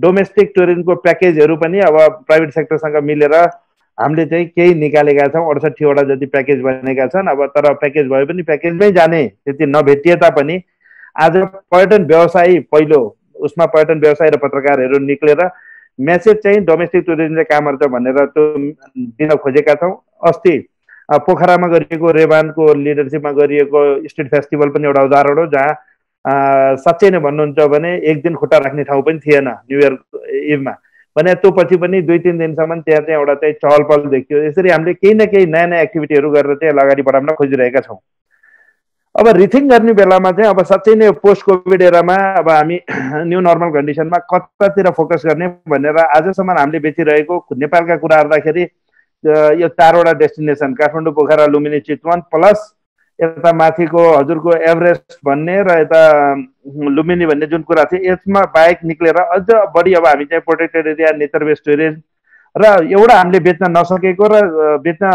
डोमेस्टिक टुरिज्मको प्याकेजहरू पनि अब प्राइभेट सेक्टरसँग मिलेर हामीले चाहिँ केही निकालेका छौँ। 68 वटा जति प्याकेज बनेका छन्। अब तर प्याकेज भए पनि प्याकेजमै जाने त्यति नभेटिए तापनि आज पर्यटन व्यवसायी पहिलो उसमा पर्यटन व्यवसायी र पत्रकारहरू निक्लेर मेसेज चाहिँ डोमेस्टिक टुरिज्मले काम गर्छ भनेर त्यो दिन खोजेका छौँ। अस्ति पोखरामा गरिएको रेबानको लिडरसिपमा गरिएको स्ट्रिट फेस्टिभल पनि एउटा उदाहरण हो, जहाँ साँच्चै नै भन्नुहुन्छ भने एक दिन खुट्टा राख्ने ठाउँ पनि थिएन न्यु इयर इभमा भने त्यो पछि पनि 2-3 दिनसम्म त्यहाँ चाहिँ एउटा चाहिँ चहल पहल देखियो। यसरी हामीले केही न केही नयाँ नयाँ एक्टिभिटीहरू गरेर चाहिँ अगाडि बढाउन खोजिरहेका छौँ। अब रिथिङ गर्ने बेलामा चाहिँ अब साँच्चै नै पोस्ट कोभिड एरामा अब हामी न्यू नर्मल कन्डिसनमा कतातिर फोकस गर्ने भनेर आजसम्म हामीले बेचिरहेको नेपालका कुरा गर्दाखेरि यो 4 वटा डेस्टिनेसन काठमाडौँ, पोखरा, लुम्बिनी, चितवन प्लस यता माथिको हजुरको एभरेस्ट भन्ने र यता लुम्बिनी भन्ने जुन कुरा थियो यसमा बाहेक निक्लेर अझ बढी अब हामी चाहिँ protected area, nature based tourism र एउटा हामीले बेच्न नसकेको र बेच्न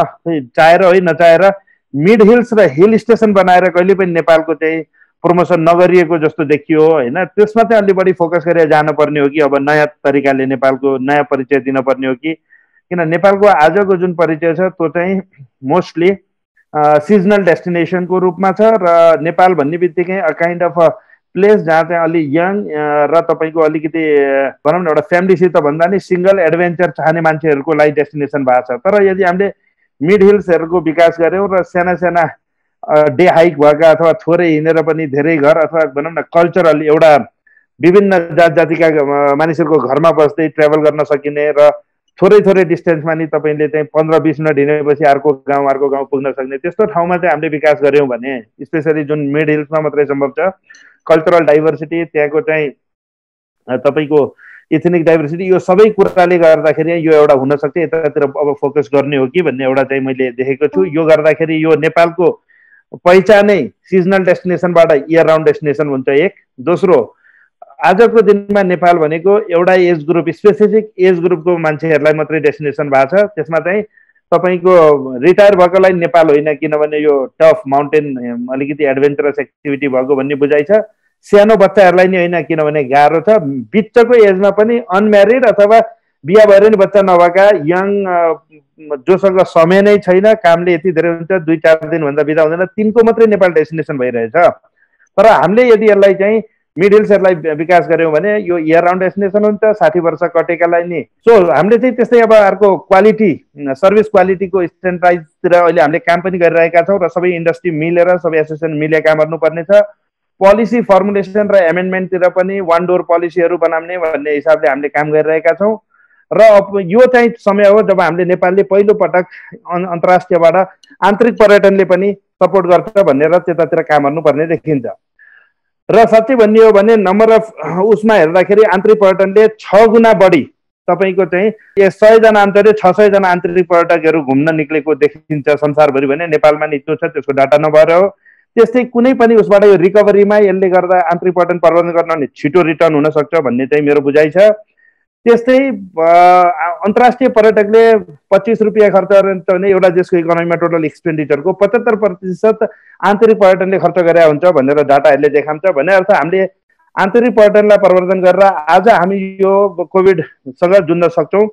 चाहेर है नचाहेर मिड हिल्स र हिल स्टेसन बनाएर कहिले पनि नेपालको चाहिँ प्रमोसन नगरिएको जस्तो देखियो होइन। त्यसमा चाहिँ अलि बढी फोकस गरेर जानुपर्ने हो कि अब नयाँ तरिकाले नेपालको नयाँ परिचय दिनुपर्ने हो कि, किन नेपालको आजको जुन परिचय छ त्यो चाहिँ मोस्टली सिजनल डेस्टिनेसनको रूपमा छ र नेपाल भन्ने बित्तिकै a kind of a place जहाँ चाहिँ अलि यङ र तपाईँको अलिकति भनौँ न एउटा फ्यामिलीसित भन्दा नि सिङ्गल एडभेन्चर चाहने मान्छेहरूको लागि डेस्टिनेसन भएको छ। तर यदि हामीले मिड हिल्सहरूको विकास गऱ्यौँ र साना साना डे हाइक भएका अथवा थोरै हिँडेर पनि धेरै घर अथवा भनौँ न कल्चरल एउटा विभिन्न जात जातिका मानिसहरूको घरमा बस्दै ट्राभल गर्न सकिने र थोरै थोरै डिस्टेन्समा नि तपाईँले चाहिँ 15-20 मिनट हिँडेपछि अर्को गाउँ पुग्न सक्ने त्यस्तो ठाउँमा चाहिँ हामीले विकास गऱ्यौँ भने स्पेसली जुन मिड हिल्समा मात्रै सम्भव छ, कल्चरल डाइभर्सिटी त्यहाँको चाहिँ तपाईँको इथनिक डाइभर्सिटी यो सबै कुराले गर्दाखेरि यो एउटा हुनसक्छ यतातिर अब फोकस गर्ने हो कि भन्ने एउटा चाहिँ मैले देखेको छु। यो गर्दाखेरि यो नेपालको पहिचानै सिजनल डेस्टिनेसनबाट इयर राउन्ड डेस्टिनेसन हुन्छ एक। दोस्रो आजको दिनमा नेपाल भनेको एउटा एज ग्रुप स्पेसिफिक एज ग्रुपको मान्छेहरूलाई मात्रै डेस्टिनेसन भएको छ। त्यसमा चाहिँ तपाईँको रिटायर भएकोलाई नेपाल होइन, किनभने यो टफ माउन्टेन अलिकति एडभेन्चरस एक्टिभिटी भएको भन्ने बुझाइ छ। सानो बच्चाहरूलाई नि होइन, किनभने गाह्रो छ। बिचको एजमा पनि अनम्यारिड अथवा बिहा भएर नि बच्चा नभएका यङ जोसँग समय नै छैन, कामले यति धेरै हुन्छ 2-4 दिनभन्दा बिदा हुँदैन, तिनको मात्रै नेपाल डेस्टिनेसन भइरहेछ। तर हामीले यदि यसलाई चाहिँ मिड हिल्सहरूलाई विकास गऱ्यौँ भने यो इयर राउन्ड डेस्टिनेसन हुन्छ 60 वर्ष कटेकालाई नि। सो हामीले चाहिँ त्यस्तै अब अर्को क्वालिटी सर्भिस क्वालिटीको स्ट्यान्डर्डाइजतिर अहिले हामीले काम पनि गरिरहेका छौँ र सबै इन्डस्ट्री मिलेर सबै एसोसिएसन मिलेर काम गर्नुपर्ने छ। पोलिसी फर्मुलेसन र एमेन्डमेन्टतिर पनि वान डोर पोलिसीहरू बनाउने भन्ने हिसाबले हामीले काम गरिरहेका छौँ र अब यो चाहिँ समय हो जब हामीले नेपालले पहिलो पटक अन्तर्राष्ट्रियबाट आन्तरिक पर्यटनले पनि सपोर्ट गर्छ भनेर त्यतातिर काम गर्नुपर्ने देखिन्छ। र साँच्चै भन्ने हो भने नम्बर अफ उसमा हेर्दाखेरि आन्तरिक पर्यटनले 6 गुणा बढी तपाईँको चाहिँ 100 जना अन्तर्य 600 जना आन्तरिक पर्यटकहरू घुम्न निक्लेको देखिन्छ संसारभरि भने नेपालमा नि त्यो छ, त्यसको डाटा नभएर हो। त्यस्तै कुनै पनि उसबाट यो रिकभरीमा यसले गर्दा आन्तरिक पर्यटन प्रबन्धन गर्न छिटो रिटर्न हुन सक्छ भन्ने चाहिँ मेरो बुझाइ छ। त्यस्तै अन्तर्राष्ट्रिय पर्यटकले 25 रुपियाँ खर्च गरेर भने एउटा देशको इकोनोमीमा टोटल एक्सपेन्डिचरको 75% आन्तरिक पर्यटनले खर्च गरे हुन्छ भनेर डाटाहरूले देखाउँछ। भने अर्थ हामीले आन्तरिक पर्यटनलाई प्रवर्धन गरेर आज हामी यो कोभिडसँग जुझ्न सक्छौँ,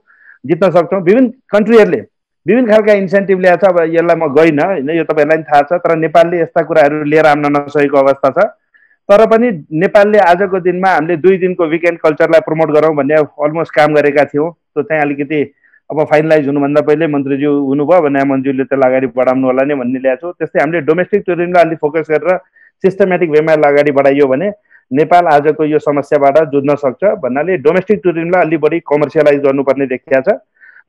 जित्न सक्छौँ। विभिन्न कन्ट्रीहरूले विभिन्न खालका इन्सेन्टिभ ल्याएको छ। अब यसलाई म गइनँ होइन, यो तपाईँहरूलाई पनि थाहा छ, तर नेपालले यस्ता कुराहरू लिएर आउन नसकेको अवस्था छ। तर पनि नेपालले आजको दिनमा हामीले 2 दिनको विकेन्ड कल्चरलाई प्रमोट गरौँ भन्ने अलमोस्ट काम गरेका थियौँ। त्यो चाहिँ अलिकति अब फाइनलाइज हुनुभन्दा पहिले मन्त्रीज्यू हुनुभयो भने मन्त्रीले त्यसलाई अगाडि बढाउनु होला नि भन्ने ल्याएको छु। त्यस्तै हामीले डोमेस्टिक टुरिज्मलाई अलिक फोकस गरेर सिस्टमेटिक वेमा अगाडि बढाइयो भने नेपाल आजको यो समस्याबाट जुझ्न सक्छ भन्नाले डोमेस्टिक टुरिज्मलाई अलि बढी कमर्सियलाइज गर्नुपर्ने देखिएको छ।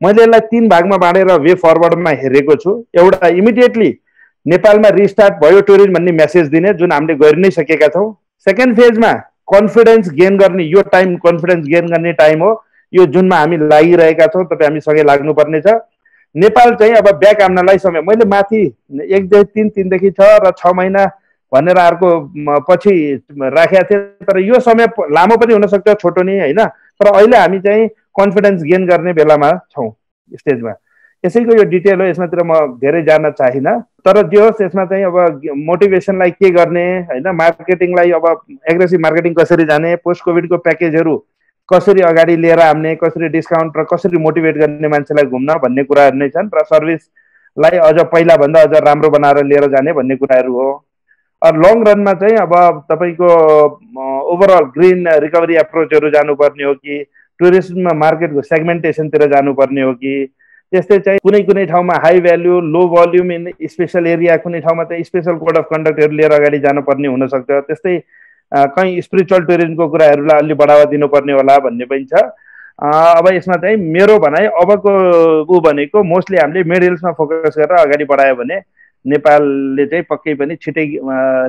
मैले यसलाई 3 भागमा बाँडेर वे फरवर्डमा हेरेको छु। एउटा इमिडिएटली नेपालमा रिस्टार्ट भयो टुरिज्म भन्ने मेसेज दिने, जुन हामीले गरि नै सकेका छौँ। सेकेन्ड फेजमा कन्फिडेन्स गेन गर्ने, यो टाइम कन्फिडेन्स गेन गर्ने टाइम हो, यो जुनमा हामी लागिरहेका छौँ, तपाईँ हामी सँगै लाग्नुपर्ने छ। नेपाल चाहिँ अब ब्याक आउनलाई समय, मैले माथि 1, 2, 3, 3देखि 6 र 6 महिना भनेर अर्को पछि राखेका थिएँ, तर यो समय लामो पनि हुनसक्छ, छोटो नै होइन। तर अहिले हामी चाहिँ कन्फिडेन्स गेन गर्ने बेलामा छौँ स्टेजमा। यसैको यो डिटेल हो, यसमातिर म धेरै जान चाहिनँ। तर जे होस्, यसमा चाहिँ अब मोटिभेसनलाई के गर्ने होइन, मार्केटिङलाई अब एग्रेसिभ मार्केटिङ कसरी जाने, पोस्ट कोभिडको प्याकेजहरू कसरी अगाडि लिएर आउने, कसरी डिस्काउन्ट र कसरी मोटिभेट गर्ने मान्छेलाई घुम्न भन्ने कुराहरू नै छन्, र सर्भिसलाई अझ पहिलाभन्दा अझ राम्रो बनाएर लिएर जाने भन्ने कुराहरू हो। लङ रनमा चाहिँ अब तपाईँको ओभरअल ग्रिन रिकभरी एप्रोचहरू जानुपर्ने हो कि टुरिज्म मार्केटको सेगमेन्टेसनतिर जानुपर्ने हो कि त्यस्तै चाहिँ कुनै कुनै ठाउँमा high value low volume in special area, कुनै ठाउँमा चाहिँ स्पेसल कोड अफ कन्डक्टहरू लिएर अगाडि जानुपर्ने हुनसक्छ। त्यस्तै कहीँ स्पिरिचुअल टुरिज्मको कुराहरूलाई अलि बढावा दिनुपर्ने होला भन्ने पनि छ। अब यसमा चाहिँ मेरो भनाइ अबको ऊ भनेको मोस्टली हामीले मिड हिल्समा फोकस गरेर अगाडि बढायो भने नेपालले चाहिँ पक्कै पनि छिटै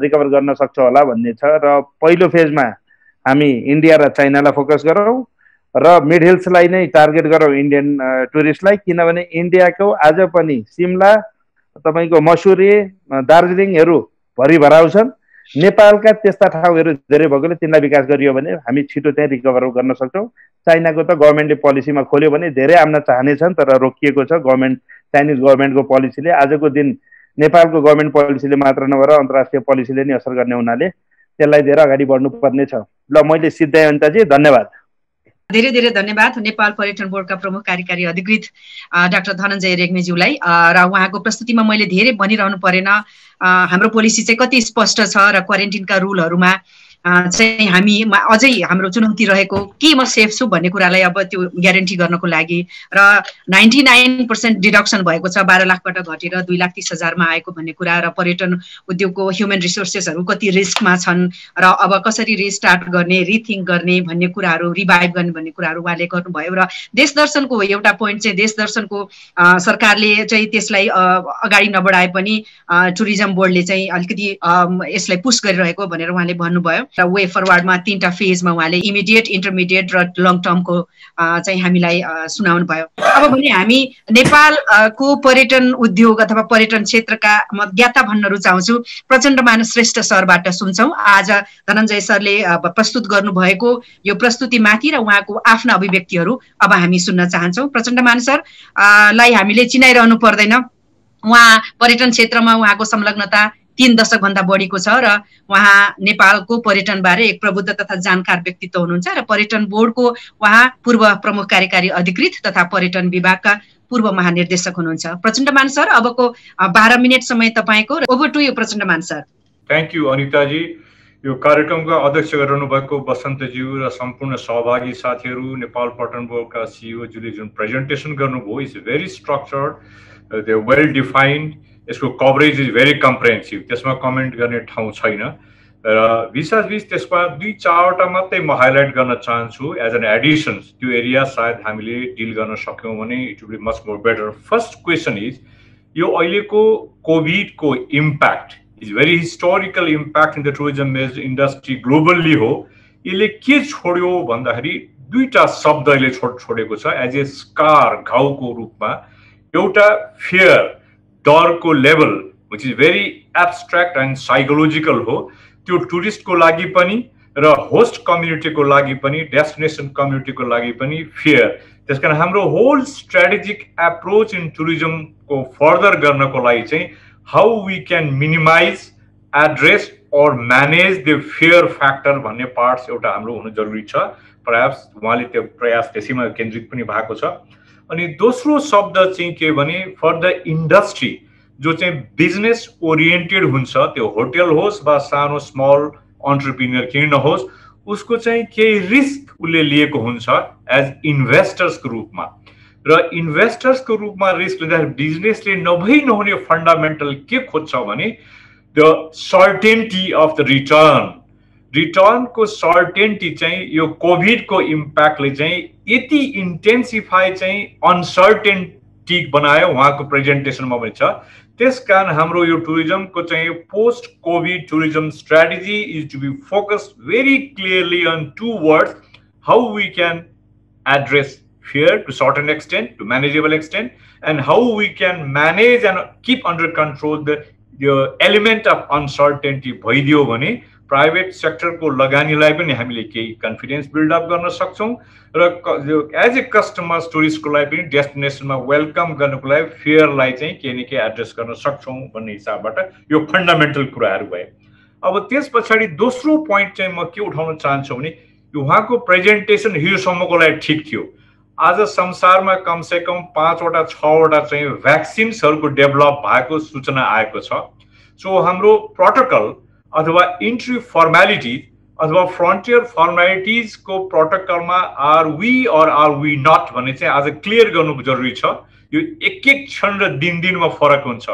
रिकभर गर्न सक्छ होला भन्ने छ। र पहिलो फेजमा हामी इन्डिया र चाइनालाई फोकस गरौँ र मिड हिल्सलाई नै टार्गेट गरौँ, इन्डियन टुरिस्टलाई, किनभने इन्डियाको आज पनि सिमला, तपाईँको मसुरी, दार्जिलिङहरू भरिभराउ छन्। नेपालका त्यस्ता ठाउँहरू धेरै भएकोले तिनलाई विकास गरियो भने हामी छिटो चाहिँ रिकभर गर्न सक्छौँ। चाइनाको त गभर्मेन्टले पोलिसीमा खोल्यो भने धेरै आउन चाहनेछन्, तर रोकिएको छ गभर्मेन्ट, चाइनिज गभर्मेन्टको पोलिसीले। आजको दिन नेपालको गभर्मेन्ट पोलिसीले मात्र नभएर अन्तर्राष्ट्रिय पोलिसीले नै असर गर्ने हुनाले त्यसलाई धेरै अगाडि बढ्नुपर्ने छ। ल, मैले सिद्धाएँ अनिताजी, धन्यवाद। धेरै धेरै धन्यवाद नेपाल पर्यटन बोर्डका प्रमुख कार्यकारी अधिकृत डाक्टर धनञ्जय रेग्मीज्यूलाई। र उहाँको प्रस्तुतिमा मैले धेरै भनिरहनु परेन, हाम्रो पोलिसी चाहिँ कति स्पष्ट छ र क्वारेन्टिनका रुलहरूमा चाहिँ हामी अझै हाम्रो चुनौती रहेको, के म सेफ छु भन्ने कुरालाई अब त्यो ग्यारेन्टी गर्नको लागि, र 99% डिडक्सन भएको छ, 12 लाखबाट घटेर 2,30,000मा आएको भन्ने कुरा, र पर्यटन उद्योगको ह्युमन रिसोर्सेसहरू कति रिस्कमा छन् र अब कसरी रिस्टार्ट गर्ने, रिथिङ्क गर्ने भन्ने कुराहरू, रिभाइभ गर्ने भन्ने कुराहरू उहाँले गर्नुभयो। र देश दर्शनको एउटा पोइन्ट चाहिँ, देश दर्शनको सरकारले चाहिँ त्यसलाई अगाडि नबढाए पनि टुरिज्म बोर्डले चाहिँ अलिकति यसलाई पुस गरिरहेको भनेर उहाँले भन्नुभयो। र वे फरवर्डमा 3टा फेजमा उहाँले इमिडिएट, इन्टरमिडिएट र लङ टर्मको चाहिँ हामीलाई सुनाउनु भयो। अब भने हामी नेपालको पर्यटन उद्योग अथवा पर्यटन क्षेत्रका म ज्ञाता भन्न रुचाउँछु, प्रचण्डमान श्रेष्ठ सरबाट सुन्छौँ। आज धनञ्जय सरले प्रस्तुत गर्नुभएको यो प्रस्तुतिमाथि र उहाँको आफ्ना अभिव्यक्तिहरू अब हामी सुन्न चाहन्छौँ। प्रचण्डमान सर लाई हामीले चिनाइरहनु पर्दैन, उहाँ पर्यटन क्षेत्रमा उहाँको संलग्नता 3 दशक भन्दा बढीको छ र उहाँ नेपालको पर्यटन बारे एक प्रबुद्ध तथा जानकार व्यक्तित्व हुनुहुन्छ र पर्यटन बोर्डको उहाँ पूर्व प्रमुख कार्यकारी अधिकृत तथा पर्यटन विभागका पूर्व महानिर्देशक हुनुहुन्छ। प्रचण्डमान सर, अबको 12 मिनट समय तपाईँको, over to you Prachandaman sir. Thank you Anitaji. यो कार्यक्रमका अध्यक्ष गरिरहनु भएको बसन्तज्यू र सम्पूर्ण सहभागी साथीहरू, नेपाल पर्यटन बोर्डका सिइओज्यूले जुन प्रेजेन्टेसन गर्नुभयो is very structured, they well defined, यसको कभरेज इज भेरी कम्प्रेहेन्सिभ, त्यसमा कमेन्ट गर्ने ठाउँ छैन। र बिच त्यसमा 2-4वटा मात्रै म हाइलाइट गर्न चाहन्छु एज एन एडिसन्स। त्यो एरिया सायद हामीले डिल गर्न सक्यौँ भने it will be much more better. First question is, यो अहिलेको कोभिडको impact is very historical impact in the tourism industry globally हो। यसले के छोड्यो भन्दाखेरि 2टा शब्द यसले छोडेको छ एज ए स्कार, घाउको रूपमा। एउटा फियर, डरको level which is very abstract and psychological हो, त्यो टुरिस्टको लागि पनि र होस्ट कम्युनिटीको लागि पनि, डेस्टिनेसन कम्युनिटीको लागि पनि फियर। त्यसकारण हाम्रो होल स्ट्राटेजिक एप्रोच इन टुरिज्मको फर्दर गर्नको लागि चाहिँ how we can minimise, address और म्यानेज द फियर फ्याक्टर भन्ने पार्ट्स एउटा हाम्रो हुनु जरुरी छ। परह्याप्स उहाँले त्यो प्रयास त्यसैमा केन्द्रित पनि भएको छ। अनि दोस्रो शब्द चाहिँ के भने, फर द इन्डस्ट्री जो चाहिँ बिजनेस ओरिएन्टेड हुन्छ, त्यो होटल होस् वा सानो स्मल अन्टरप्रिन्यर किन नहोस्, उसको चाहिँ केही रिस्क उसले लिएको हुन्छ एज इन्भेस्टर्सको रूपमा। र इन्भेस्टर्सको रूपमा रिस्क लिँदाखेरि बिजनेसले नभई नहुने फन्डामेन्टल के खोज्छ भने द सर्टेन्टी अफ द रिटर्नको सर्टेन्टी चाहिँ यो कोभिडको इम्प्याक्टले चाहिँ यति इन्टेन्सिफाई चाहिँ अनसर्टेन्टी बनायो। उहाँको प्रेजेन्टेसनमा पनि छ त्यसकारण हाम्रो यो टुरिज्मको चाहिँ post covid tourism strategy is to be focused very clearly on two words, how we can address fear to certain extent, to manageable extent, and how we can manage and keep under control the element of uncertainty भइदियो भने private सेक्टरको लगानीलाई पनि हामीले केही confidence build up गर्न सक्छौं र as a customers टुरिस्टको लागि पनि डेस्टिनेसनमा वेलकम गर्नको लागि फियरलाई चाहिँ के न के एड्रेस गर्न सक्छौं भन्ने हिसाबबाट यो फन्डामेन्टल कुराहरू भए। अब त्यसपछि दोस्रो पोइन्ट चाहिँ म के उठाउन चाहन्छु भने उहाँको प्रेजेन्टेसन हिजोसम्मको लागि ठिक थियो। आज संसारमा कमसे कम 5वटा 6वटा चाहिँ भ्याक्सिन्सहरुको डेभलप भएको सूचना आएको छ। सो हाम्रो प्रोटोकल अथवा इन्ट्री फर्मालिटी अथवा फ्रन्टियर फर्मालिटीज को प्रोटोकलमा आर वी नट भन्ने चाहिँ आज क्लियर गर्नु जरुरी छ। यो एक एक क्षण र दिनमा फरक हुन्छ।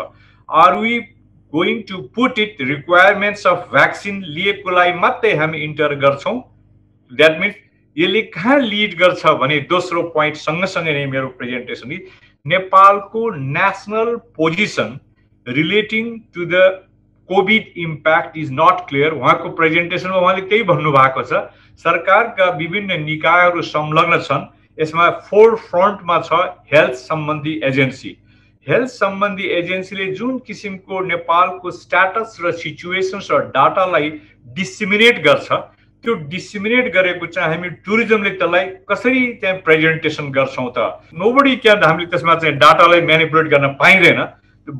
Are we going to put it requirements of vaccine लिएकोलाई मात्रै हामी इन्टर गर्छौं, दैट मिन्स यसले कहाँ लिड गर्छ भने दोस्रो पोइन्ट सँगसँगै नै मेरो प्रेजेन्टेसन नेपालको national position relating to the covid impact is not clear. उहाँको प्रेजेन्टेसनमा उहाँले त्यही भन्नु भएको छ, सरकारका विभिन्न निकायहरू संलग्न छन्। यसमा फोर फ्रन्टमा छ हेल्थ सम्बन्धी एजेन्सी। हेल्थ सम्बन्धी एजेन्सीले जुन किसिमको नेपालको स्ट्याटस र सिचुएसन्स र डाटालाई डिसिमिनेट गर्छ, त्यो डिसिमिनेट गरेको चाहिँ हामी टुरिज्मले त्यसलाई कसरी त्यहाँ प्रेजेन्टेसन गर्छौं त नोबडी क्यान, हामीले त्यसमा चाहिँ डाटालाई म्यानिपुलेट गर्न पाइँदैन।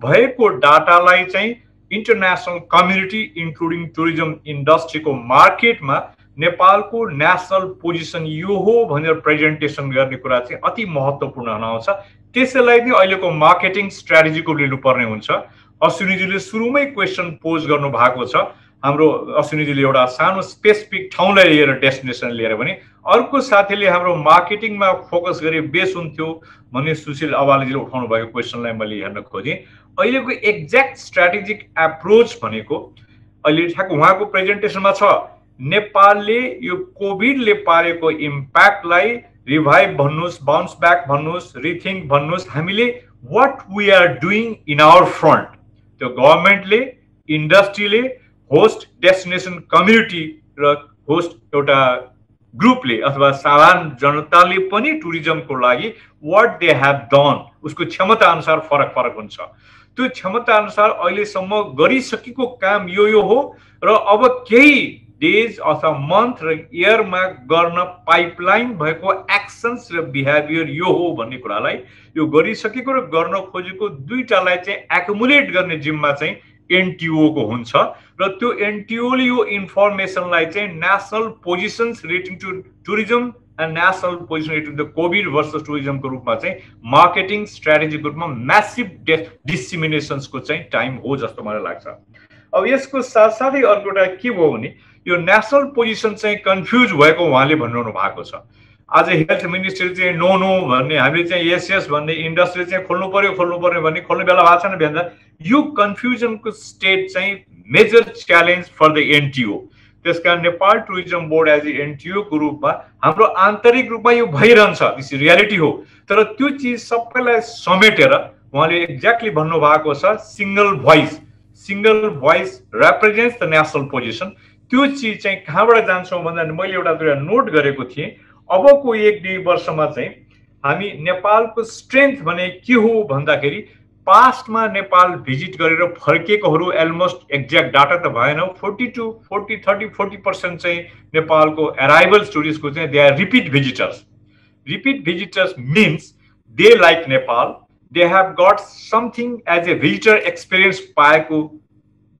भएको डाटालाई चाहिँ इन्टरनेसनल कम्युनिटी इन्क्लुडिङ टुरिज्म इन्डस्ट्रीको मार्केटमा नेपालको नेशनल पोजिसन यो हो भनेर प्रेजेन्टेसन गर्ने कुरा चाहिँ अति महत्त्वपूर्ण हुनुहुन्छ। त्यसैलाई नै अहिलेको मार्केटिङ स्ट्र्याटेजीको लिनुपर्ने हुन्छ। अश्विनीजीले सुरुमै क्वेसन पोज गर्नु भएको छ। हाम्रो अश्विनीजीले एउटा सानो स्पेसिफिक ठाउँलाई लिएर डेस्टिनेसन लिएर भने अर्को साथीले हाम्रो मार्केटिङमा फोकस गरे बेस हुन्थ्यो भन्ने सुशील अवालेजीले उठाउनु भएको क्वेसनलाई मैले हेर्न खोजेँ। अहिलेको एक्ज्याक्ट स्ट्र्याटेजिक एप्रोच भनेको अहिले ठ्याक्क उहाँको प्रेजेन्टेसनमा छ, नेपालले यो कोभिडले पारेको इम्प्याक्टलाई रिभाइभ भन्नुस्, बाउन्स ब्याक भन्नुस्, रिथिङ्क भन्नुस्, हामीले what we are doing in our front, त्यो गभर्मेन्टले, इन्डस्ट्रीले, होस्ट डेस्टिनेसन कम्युनिटी र होस्ट एउटा ग्रुपले अथवा साधारण जनताले पनि टुरिज्मको लागि वाट दे हेभ डन, उसको क्षमता अनुसार फरक फरक हुन्छ। त्यो क्षमता अनुसार अहिलेसम्म गरिसकेको काम यो हो र अब केही डेज अथवा मन्थ र इयरमा गर्न पाइपलाइन भएको एक्सन्स र बिहेभियर यो हो भन्ने कुरालाई यो गरिसकेको र गर्न खोजेको दुईटालाई चाहिँ एकुमुलेट गर्ने जिम्मा चाहिँ एनटिओ को हुन्छ र त्यो एनटिओ ले यो इन्फर्मेसनलाई चाहिँ national positions relating to tourism and national position relating to covid versus tourism को रूपमा चाहिँ मार्केटिङ स्ट्र्याटेजीको रूपमा म्यासिभ डिसिमिनेसन्स को चाहिँ टाइम हो जस्तो मलाई लाग्छ। अब यसको साथसाथै अर्को एउटा के भयो भने यो नेशनल पोजिसन चाहिँ कन्फ्युज भएको उहाँले भन्नु भएको छ। आज हेल्थ मिनिस्ट्रीले चाहिँ नो नो भन्ने, हामीले चाहिँ यस यस भन्ने, इन्डस्ट्रीले चाहिँ खोल्नु पर्यो भन्ने खोल्ने बेला भएको छैन भन्दा यो कन्फ्युजनको स्टेट चाहिँ major challenge for the NTO. त्यसकारण Nepal tourism board as a NTO को रूपमा हाम्रो आन्तरिक रूपमा यो भइरहन्छ, दिस रियालिटी हो। तर त्यो चिज सबैलाई समेटेर उहाँले एक्ज्याक्टली भन्नु भएको छ, single voice represents the national position. त्यो चिज चाहिँ कहाँबाट जान्छौँ भन्दा मैले एउटा नोट गरेको थिएँ, अबको 1-2 वर्षमा चाहिँ हामी नेपालको स्ट्रेन्थ भने के हो भन्दाखेरि पास्टमा नेपाल भिजिट गरेर फर्केकोहरू अलमोस्ट एक्ज्याक्ट डाटा त भएन, 30% चाहिँ नेपालको अराइभल्स टुरिस्टको चाहिँ they are repeat visitors means they like Nepal, they have got something as a visitor experience पाएको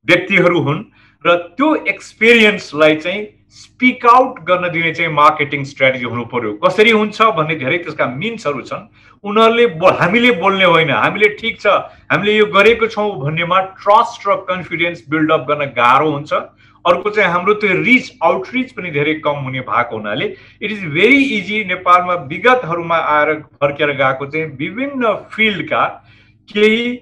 व्यक्तिहरू हुन् र त्यो एक्सपिरियन्सलाई चाहिँ स्पीक आउट गर्न दिने चाहिँ मार्केटिङ स्ट्र्याटेजी हुनु पर्यो। कसरी हुन्छ भन्ने धेरै त्यसका मिन्सहरू छन्। उनीहरूले हामीले बोल्ने होइन, हामीले ठिक छ हामीले यो गरेको छौँ भन्नेमा ट्रस्ट र कन्फिडेन्स बिल्डअप गर्न गाह्रो हुन्छ। अर्को चाहिँ हाम्रो त्यो आउटरिच पनि धेरै कम हुने भएको हुनाले इट इज भेरी इजी नेपालमा विगतहरूमा आएर फर्केर गएको चाहिँ विभिन्न फिल्डका केही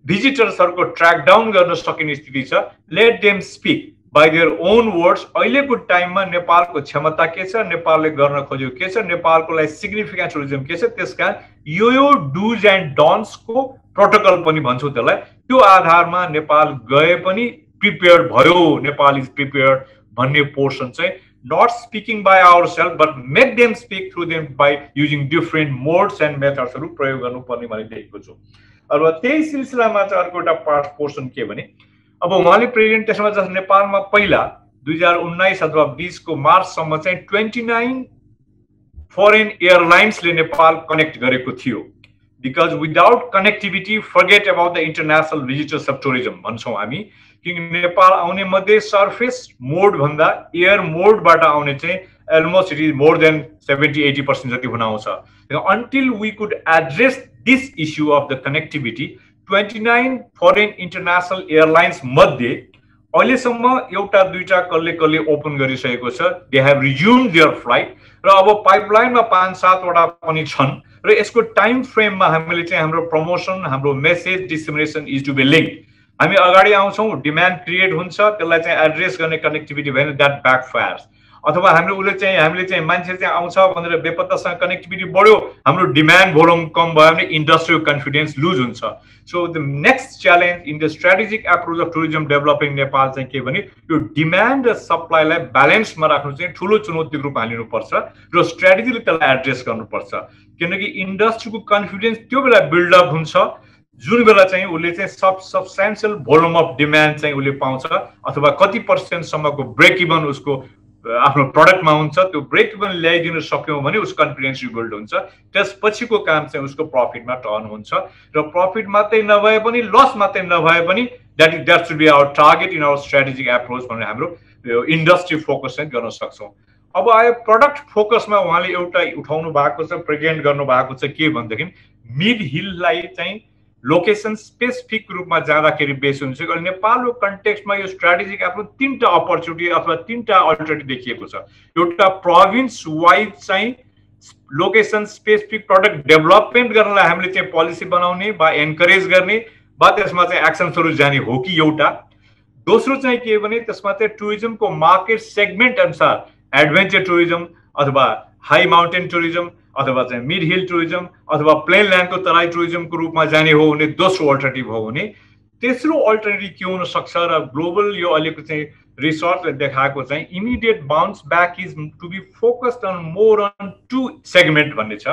भिजिटर्सहरूको ट्र्याक डाउन गर्न सकिने स्थिति छ। Let them speak by their own words. अहिलेको टाइममा नेपालको क्षमता के छ, नेपालले गर्न खोजेको के छ, नेपालको लागि सिग्निफिकेन्ट टुरिज्म के छ, त्यसकारण यो डुज एन्ड डन्स को प्रोटोकल पनि भन्छौँ त्यसलाई, त्यो आधारमा नेपाल गए पनि प्रिपेयर्ड भयो, नेपाल इज प्रिपेयर्ड भन्ने पोर्सन चाहिँ not speaking by ourselves but make them speak through them by using different modes and methods हरु प्रयोग गर्नुपर्ने मैले देखेको छु। अब त्यही सिलसिलामा चाहिँ अर्को एउटा पार्ट पोर्सन के भने अब उहाँले प्रेजेन्टेसनमा जस्तो नेपालमा पहिला 2019 अथवा 20 को मार्चसम्म चाहिँ 29 फरेन एयरलाइन्सले नेपाल कनेक्ट गरेको थियो। Because without connectivity forget about the international visitors of tourism भन्छौँ हामी, किनकि नेपाल आउने मध्ये सर्फेस मोड भन्दा एयर मोडबाट आउने चाहिँ almost it is more than 70-80% जति हुन आउँछ। Until we could address this issue of the connectivity, 29 foreign international airlines मध्ये अहिलेसम्म एउटा दुईटा कसले ओपन गरिसकेको छ, they have resumed their flight र अब पाइपलाइनमा 5-7 वटा पनि छन् र यसको टाइम फ्रेममा हामीले चाहिँ हाम्रो प्रमोसन, हाम्रो message dissemination is to be linked. हामी अगाडि आउँछौँ, डिमान्ड क्रिएट हुन्छ, त्यसलाई चाहिँ एड्रेस गर्ने कनेक्टिभिटी भएन, द्याट ब्याकफायर्स। अथवा हामीले चाहिँ मान्छे चाहिँ आउँछ भनेर बेपत्तासँग कनेक्टिभिटी बढ्यो, हाम्रो डिमान्ड भोल्युम कम भयो भने इन्डस्ट्रियल कन्फिडेन्स लुज हुन्छ। So the next challenge in the strategic approach of tourism developing Nepal चाहिँ के भने यो डिमान्ड र सप्लाईलाई ब्यालेन्समा राख्नु चाहिँ ठुलो चुनौतीको रूपमा लिनुपर्छ र स्ट्राटेजीले त्यसलाई एड्रेस गर्नुपर्छ, किनकि इन्डस्ट्रीको कन्फिडेन्स त्यो बेला बिल्डअप हुन्छ जुन बेला चाहिँ उसले चाहिँ सब्स्टेन्शियल भोल्युम अफ डिमान्ड चाहिँ उसले पाउँछ अथवा कति पर्सेन्टसम्मको ब्रेक इभन उसको आफ्नो प्रडक्टमा हुन्छ, त्यो ब्रेक इभन ल्याइदिन सक्यौँ भने उसको कन्फिडेन्स रिबिल्ड हुन्छ, त्यसपछिको काम चाहिँ उसको प्रफिटमा टर्न हुन्छ र प्रफिट मात्रै नभए पनि लस मात्रै नभए पनि that should be our target in our strategic approach भनेर हाम्रो इन्डस्ट्री फोकस चाहिँ गर्न सक्छौँ। अब आयो प्रडक्ट फोकसमा उहाँले एउटा उठाउनु भएको छ, प्रेजेन्ट गर्नु भएको छ के भनेदेखि मिड हिललाई चाहिँ लोकेसन स्पेसिफिक रूपमा जाँदाखेरि बेस हुन्छ। नेपालको कन्टेक्स्टमा यो स्ट्राटेजिक एप्रोच 3टा अपर्च्युनिटी अथवा 3टा अल्टरनेटिभ देखिएको छ। एउटा प्रोभिन्स वाइज चाहिँ लोकेसन स्पेसिफिक प्रडक्ट डेभलपमेन्ट गर्नलाई हामीले चाहिँ पोलिसी बनाउने वा एन्करेज गर्ने वा त्यसमा चाहिँ एक्सन्सहरू जाने हो कि एउटा। दोस्रो चाहिँ के भने त्यसमा चाहिँ टुरिज्मको मार्केट सेगमेन्ट अनुसार एडभेन्चर टुरिज्म अथवा हाई माउन्टेन टुरिज्म अथवा चाहिँ मिड हिल टुरिज्म अथवा प्लेन ल्यान्डको तराई टुरिज्मको रूपमा जाने हो भने दोस्रो अल्टरनेटिभ हो भने। तेस्रो अल्टरनेटिभ के हुन सक्छ र ग्लोबल यो अहिलेको चाहिँ रिसर्चले देखाएको चाहिँ immediate bounce back is to be focused on more on 2 segment भन्ने छ।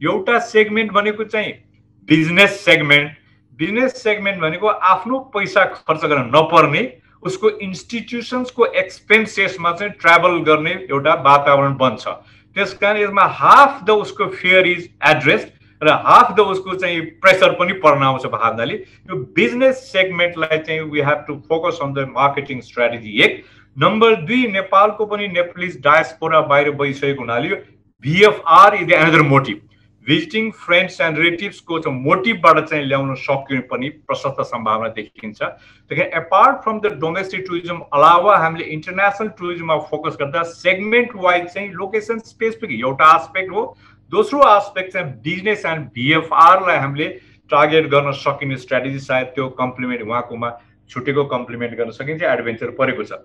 एउटा सेगमेन्ट भनेको चाहिँ बिजनेस सेगमेन्ट। बिजनेस सेगमेन्ट भनेको आफ्नो पैसा खर्च गर्न नपर्ने, उसको इन्स्टिट्युसन्सको एक्सपेन्सेसमा चाहिँ ट्राभल गर्ने एउटा वातावरण बन्छ। त्यसकारण यसमा हाफ द उसको फेयर इज एड्रेस्ड र हाफ द उसको चाहिँ प्रेसर पनि पर्न आउँछ भावनाले। यो बिजनेस सेगमेन्टलाई चाहिँ we have to focus on the marketing strategy. 1 number 2 नेपालको पनि नेप्लिज डायस्पोरा बाहिर गइसकेको हुनाले VFR is another motive. Visiting friends and रिलेटिभ्सको चाहिँ मोटिभबाट चाहिँ ल्याउन सक्ने पनि प्रशस्त सम्भावना देखिन्छ। त्यही apart from the domestic tourism अलावा हामीले इन्टरनेसनल टुरिज्ममा फोकस गर्दा सेगमेन्ट वाइज चाहिँ लोकेसन स्पेसिफिक एउटा एस्पेक्ट हो। दोस्रो एस्पेक्ट चाहिँ बिजनेस एन्ड VFRलाई हामीले टार्गेट गर्न सकिने स्ट्राटेजी, सायद त्यो कम्प्लिमेन्ट उहाँकोमा छुटेको कम्प्लिमेन्ट गर्न सकिन्छ, एडभेन्चर परेको छ।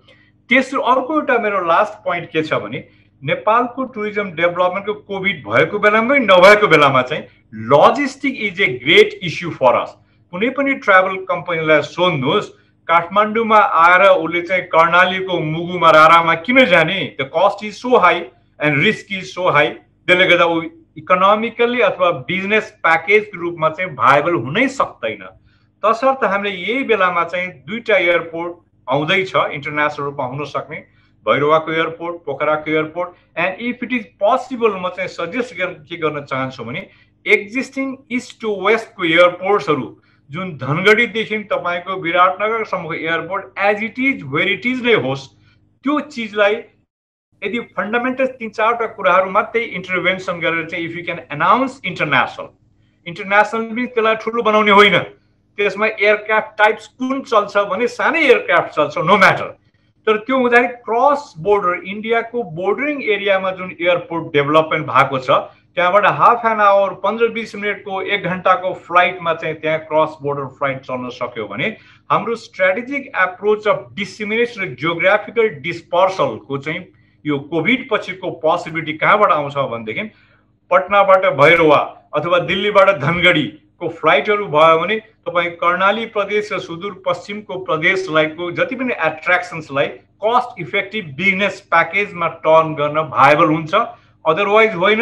तेस्रो अर्को एउटा मेरो लास्ट पोइन्ट के छ भने नेपालको टुरिज्म डेभलपमेन्टको कोभिड भएको बेलामै नभएको बेलामा चाहिँ logistic is a great issue for us. कुनै पनि ट्राभल कम्पनीलाई सोध्नुहोस् काठमाडौँमा आएर उसले चाहिँ कर्णालीको मुगुमा रारामा किन जाने, the cost is so high and risk is so high. त्यसले गर्दा ऊ इकोनोमिकल्ली अथवा बिजनेस प्याकेजको रूपमा चाहिँ भाइबल हुनै सक्दैन। तसर्थ हामीले यही बेलामा चाहिँ 2टा एयरपोर्ट आउँदैछ इन्टरनेसनल रूपमा हुन सक्ने, भैरवाको एयरपोर्ट, पोखराको airport. And if it is possible म चाहिँ सजेस्ट के गर्न चाहन्छु भने एक्जिस्टिङ इस्ट टु वेस्टको एयरपोर्ट्सहरू जुन धनगढीदेखि तपाईँको विराटनगरसम्मको airport as it is where it is नै होस्, त्यो चिजलाई यदि फन्डामेन्टल 3-4वटा कुराहरू मात्रै इन्टरभेन्सन गरेर चाहिँ if you can announce international पनि त्यसलाई ठुलो बनाउने होइन, त्यसमा एयरक्राफ्ट टाइप्स कुन चल्छ भने सानै एयरक्राफ्ट चल्छ नो म्याटर, तर त्यो हुँदाखेरि क्रस बोर्डर इन्डियाको बोर्डरिङ एरियामा जुन एयरपोर्ट डेभलपमेन्ट भएको छ त्यहाँबाट हाफ एन आवर 15-20 मिनटको 1 घन्टाको फ्लाइटमा चाहिँ त्यहाँ क्रस बोर्डर फ्लाइट चल्न सक्यो भने हाम्रो स्ट्राटेजिक एप्रोच अफ डिसिमिनेसन र जियोग्राफिकल डिस्पर्सलको चाहिँ यो कोभिड पछिको पोसिबिलिटी कहाँबाट आउँछ भनेदेखि पटनाबाट भैरवा अथवा दिल्लीबाट धनगढी को फ्लाइटहरू भयो भने तपाईँ कर्णाली प्रदेश र सुदूरपश्चिमको प्रदेशलाईको जति पनि एट्र्याक्सन्सलाई कस्ट इफेक्टिभ बिजनेस प्याकेजमा टर्न गर्न भाइबल हुन्छ। अदरवाइज होइन,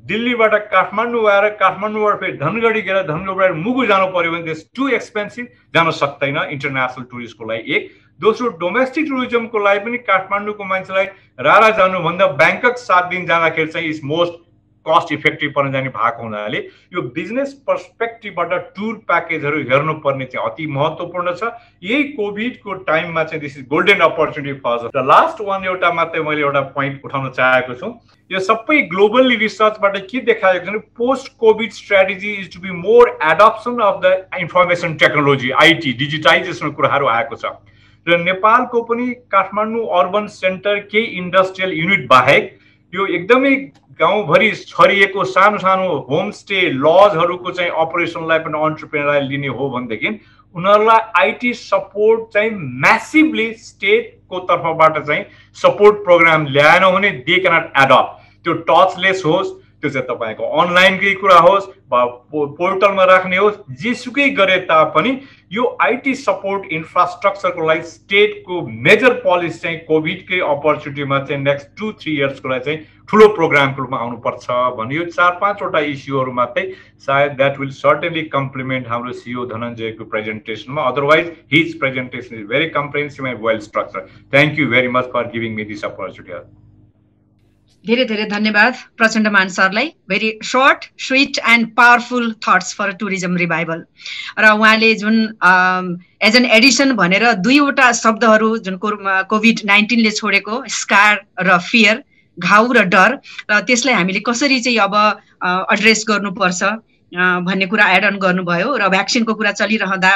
दिल्लीबाट काठमाडौँ आएर काठमाडौँबाट फेरि धनगढी गएर धनगढीबाट मुगु जानु पर्यो भने दिस टु एक्सपेन्सिभ, जान सक्दैन इन्टरनेसनल टुरिस्टको लागि। एक दोस्रो, डोमेस्टिक टुरिज्मको लागि पनि काठमाडौँको मान्छेलाई रारा जानुभन्दा ब्याङ्कक 7 दिन जाँदाखेरि चाहिँ इज मोस्ट कस्ट इफेक्टिभ पर्न जाने भएको हुनाले यो बिजनेस पर्सपेक्टिभबाट टुर प्याकेजहरू हेर्नुपर्ने चाहिँ अति महत्त्वपूर्ण छ। यही कोभिडको टाइममा चाहिँ this is golden opportunity for us. The last one एउटा मात्रै मैले एउटा पोइन्ट उठाउन चाहेको छु। यो सबै ग्लोबली रिसर्चबाट के देखाएको छ भने post covid strategy is to be more adoption of the information technology, IT digitisation कुराहरू आएको छ। र नेपालको पनि काठमाडौँ अर्बन सेन्टर केही इन्डस्ट्रियल युनिट बाहेक यो एकदमै गाउँभरि छरिएको सानो सानो होमस्टे लजहरूको चाहिँ अपरेसनलाई पनि अन्टरप्रेनरलाई लिने हो भनेदेखि उनीहरूलाई आइटी सपोर्ट चाहिँ म्यासिभली स्टेटको तर्फबाट चाहिँ सपोर्ट प्रोग्राम ल्याएन भने दे क्यानट एडप्ट। त्यो टचलेस होस्, त्यो चाहिँ तपाईँको अनलाइनकै कुरा होस् वा पोर्टलमा राख्ने होस्, जेसुकै गरे तापनि यो आइटी सपोर्ट इन्फ्रास्ट्रक्चरको लागि स्टेटको मेजर पोलिसी चाहिँ कोभिडकै अपर्च्युनिटीमा चाहिँ नेक्स्ट 2-3 इयर्सको लागि चाहिँ ठुलो प्रोग्रामको रूपमा आउनुपर्छ भन्ने यो 4-5वटा इस्युहरू मात्रै सायद द्याट विल सर्टेनली कम्प्लिमेन्ट हाम्रो सिओ धनञ्जयको प्रेजेन्टेसनमा। Otherwise his presentation is very comprehensive and well structured. Thank you very much for giving me this opportunity. धेरै धेरै धन्यवाद प्रचण्डमान सरलाई। Very short, sweet and powerful thoughts for tourism revival. र उहाँले जुन एज एन एडिसन भनेर 2वटा शब्दहरू जुन कोभिड-19ले छोडेको स्कार र फियर, घाउ र डर, र त्यसलाई हामीले कसरी चाहिँ अब एड्रेस गर्नुपर्छ भन्ने कुरा एड अन गर्नुभयो। र भ्याक्सिनको कुरा चलिरहँदा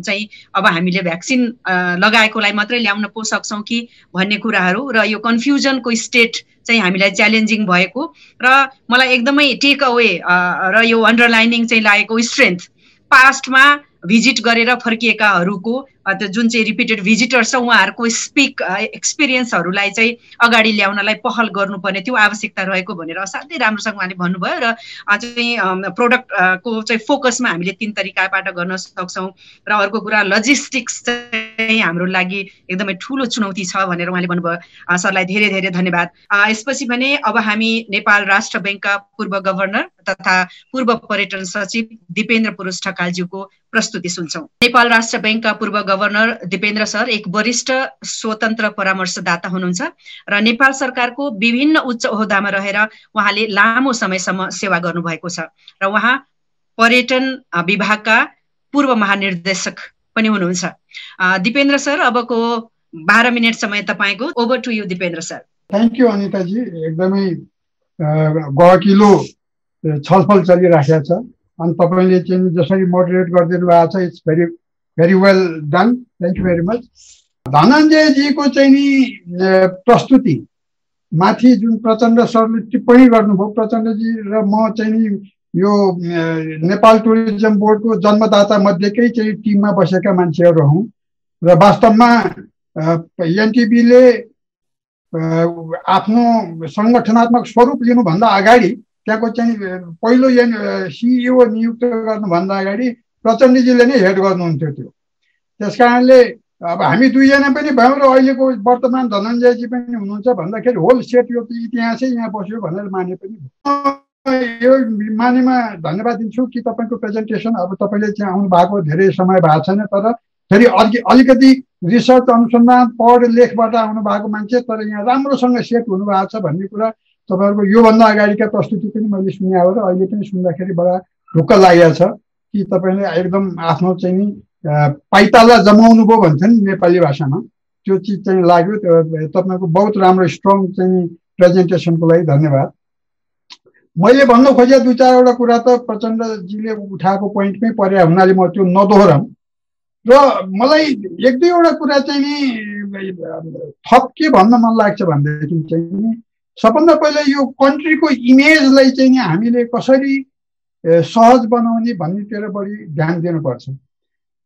चाहिँ अब हामीले भ्याक्सिन लगाएकोलाई मात्रै ल्याउन पो सक्छौँ कि भन्ने कुराहरू र यो कन्फ्युजनको स्टेट चाहिँ हामीलाई च्यालेन्जिङ भएको र मलाई एकदमै टेक अवे र यो अन्डरलाइनिङ चाहिँ लागेको स्ट्रेन्थ पास्टमा भिजिट गरेर फर्किएकाहरूको जुन चाहिँ रिपिटेड भिजिटर्स छ उहाँहरूको एक्सपिरियन्सहरूलाई चाहिँ अगाडि ल्याउनलाई पहल गर्नुपर्ने त्यो आवश्यकता रहेको भनेर असाध्यै राम्रोसँग उहाँले भन्नुभयो। र चाहिँ प्रोडक्टको चाहिँ फोकसमा हामीले 3 तरिकाबाट गर्न सक्छौँ। र अर्को कुरा लजिस्टिक्स चाहिँ हाम्रो लागि एकदमै ठुलो चुनौती छ भनेर उहाँले भन्नुभयो। सरलाई धेरै धेरै धन्यवाद। यसपछि भने अब हामी नेपाल राष्ट्र बैङ्कका पूर्व गभर्नर तथा पूर्व पर्यटन सचिव दिपेन्द्र पुरुष ढकालज्यूको प्रस्तुति सुन्छौँ। नेपाल राष्ट्र बैङ्कका पूर्व गभर्नर दिपेन्द्र सर एक वरिष्ठ स्वतन्त्र परामर्शदाता हुनुहुन्छ र नेपाल सरकारको विभिन्न उच्च ओहदामा रहेर उहाँले लामो समयसम्म सेवा गर्नुभएको छ र उहाँ पर्यटन विभागका पूर्व महानिर्देशक पनि हुनुहुन्छ। दिपेन्द्र सर, अबको 12 मिनट समय तपाईँको। Over to you Dipendra sir. Thank you Anitaji. एकदमै गहकिलो छलफल चलिराखेको छ अनि तपाईँले चाहिँ जसरी मोडरेट गरिदिनु भएको छ it's very very well done. Thank you very much. धनञ्जयजीको चाहिँ नि प्रस्तुति माथि जुन प्रचण्ड सरले टिप्पणी गर्नुभयो, प्रचण्डजी र म चाहिँ नि यो नेपाल टुरिज्म बोर्डको जन्मदाता मध्येकै चाहिँ टिममा बसेका मान्छेहरू हौँ र वास्तवमा एनटिबीले आफ्नो सङ्गठनात्मक स्वरूप लिनुभन्दा अगाडि त्यहाँको चाहिँ पहिलो सिइओ नियुक्त गर्नुभन्दा अगाडि प्रचण्डजीले नै हेड गर्नुहुन्थ्यो त्यो। त्यस कारणले अब हामी दुईजना पनि भयौँ र अहिलेको वर्तमान धनञ्जयजी पनि हुनुहुन्छ भन्दाखेरि होल सेट यो इतिहासै यहाँ बस्यो भनेर माने पनि यो मानेमा धन्यवाद दिन्छु कि तपाईँको प्रेजेन्टेसन अब तपाईँले चाहिँ आउनु भएको धेरै समय भएको छैन तर फेरि अलिकति रिसर्च अनुसन्धान पढ लेखबाट आउनु भएको मान्छे तर यहाँ राम्रोसँग सेट हुनुभएको छ भन्ने कुरा तपाईँहरूको योभन्दा अगाडिका प्रस्तुति पनि मैले सुने हो र अहिले पनि सुन्दाखेरि बडा ढुक्क लागेको छ कि तपाईँले एकदम आफ्नो चाहिँ नि पाइताला जमाउनु भयो भन्छ नि नेपाली भाषामा, त्यो चिज चाहिँ लाग्यो। तपाईँको बहुत राम्रो स्ट्रङ चाहिँ प्रेजेन्टेसनको लागि धन्यवाद। मैले भन्नु खोजेँ 2-4वटा कुरा त प्रचण्डजीले उठाएको पोइन्टमै परे हुनाले म त्यो नदोहोरम र मलाई 1-2वटा कुरा चाहिँ नि थप के भन्न मन लाग्छ भनेदेखि चाहिँ नि सबभन्दा पहिला यो कन्ट्रीको इमेजलाई चाहिँ नि हामीले कसरी सहज बनाउने भन्नेतिर बढी ध्यान दिनुपर्छ।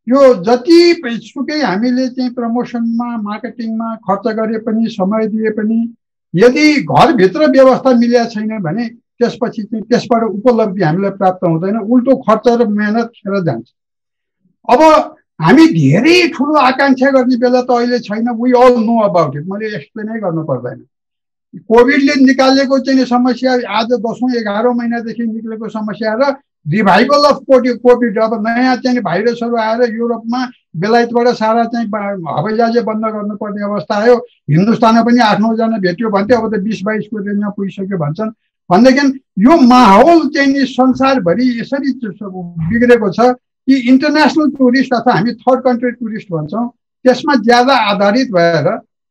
यो जति सुकै हामीले चाहिँ प्रमोसनमा मार्केटिङमा खर्च गरे पनि समय दिए पनि यदि घरभित्र व्यवस्था मिलेको छैन भने त्यसपछि चाहिँ त्यसबाट उपलब्धि हामीलाई प्राप्त हुँदैन, उल्टो खर्च र मेहनत खेर जान्छ। अब हामी धेरै ठुलो आकांक्षा गर्ने बेला त अहिले छैन। We all know about it, मैले एक्सप्लेनै गर्नु पर्दैन। कोभिडले निकालेको चाहिँ समस्या आज 10औं 11औं महिनादेखि निक्लेको समस्या र रिभाइभल अफ कोभिड, अब नयाँ चाहिँ भाइरसहरू आएर युरोपमा बेलायतबाट सारा चाहिँ हवाईजहाज बन्द गर्नुपर्ने अवस्था आयो। हिन्दुस्तानमा पनि 8-9 जना भेट्यो भन्थ्यो, अब त 20-22 को रेन्जमा पुगिसक्यो भन्छन्। भनेदेखि यो माहौल चाहिँ संसारभरि यसरी बिग्रेको छ कि इन्टरनेसनल टुरिस्ट अथवा हामी थर्ड कन्ट्री टुरिस्ट भन्छौँ, त्यसमा ज्यादा आधारित भएर